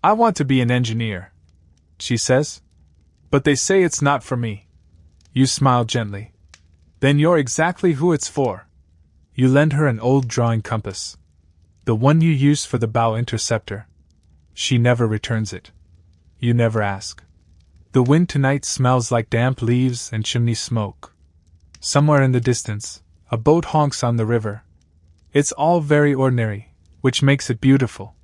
"I want to be an engineer," she says. "But they say it's not for me." You smile gently. "Then you're exactly who it's for." You lend her an old drawing compass. The one you used for the bow interceptor. She never returns it. You never ask. The wind tonight smells like damp leaves and chimney smoke. Somewhere in the distance, a boat honks on the river. It's all very ordinary, which makes it beautiful.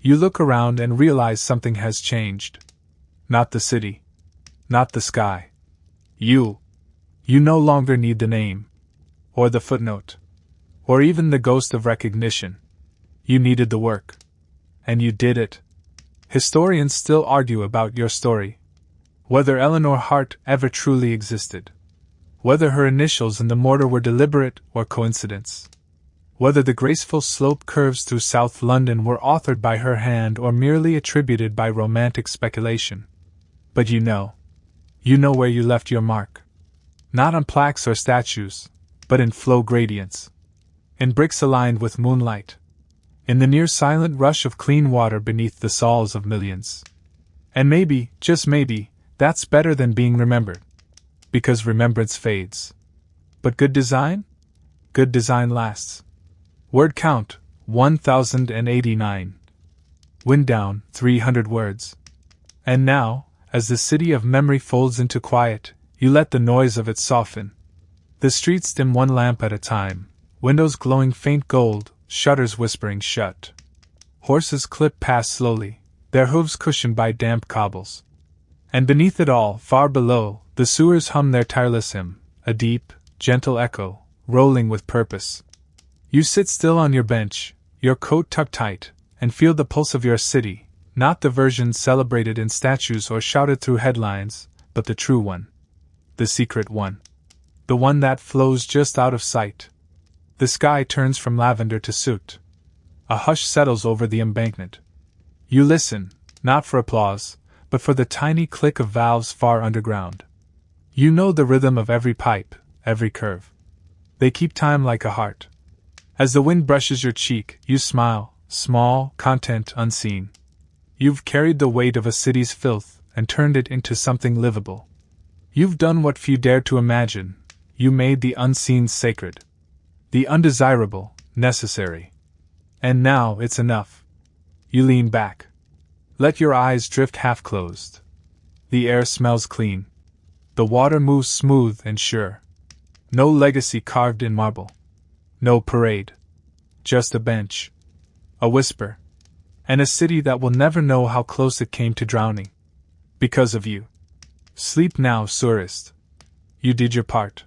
You look around and realize something has changed. Not the city. Not the sky. You. You no longer need the name. Or the footnote. Or even the ghost of recognition. You needed the work. And you did it. Historians still argue about your story. Whether Eleanor Hart ever truly existed. Whether her initials in the mortar were deliberate or coincidence. Whether the graceful slope curves through South London were authored by her hand or merely attributed by romantic speculation. But you know. You know where you left your mark. Not on plaques or statues, but in flow gradients. In bricks aligned with moonlight. In the near silent rush of clean water beneath the soles of millions. And maybe, just maybe, that's better than being remembered. Because remembrance fades. But good design? Good design lasts. Word count, 1089. Wind down, 300 words. And now, as the city of memory folds into quiet, you let the noise of it soften. The streets dim one lamp at a time, windows glowing faint gold, shutters whispering shut. Horses clip past slowly, their hooves cushioned by damp cobbles. And beneath it all, far below, the sewers hum their tireless hymn, a deep, gentle echo, rolling with purpose. You sit still on your bench, your coat tucked tight, and feel the pulse of your city, not the version celebrated in statues or shouted through headlines, but the true one. The secret one. The one that flows just out of sight. The sky turns from lavender to soot. A hush settles over the embankment. You listen, not for applause, but for the tiny click of valves far underground. You know the rhythm of every pipe, every curve. They keep time like a heart. As the wind brushes your cheek, you smile, small, content unseen. You've carried the weight of a city's filth and turned it into something livable. You've done what few dare to imagine. You made the unseen sacred. The undesirable, necessary. And now it's enough. You lean back. Let your eyes drift half closed. The air smells clean. The water moves smooth and sure. No legacy carved in marble. No parade. Just a bench. A whisper. And a city that will never know how close it came to drowning. Because of you. Sleep now, Surist. You did your part.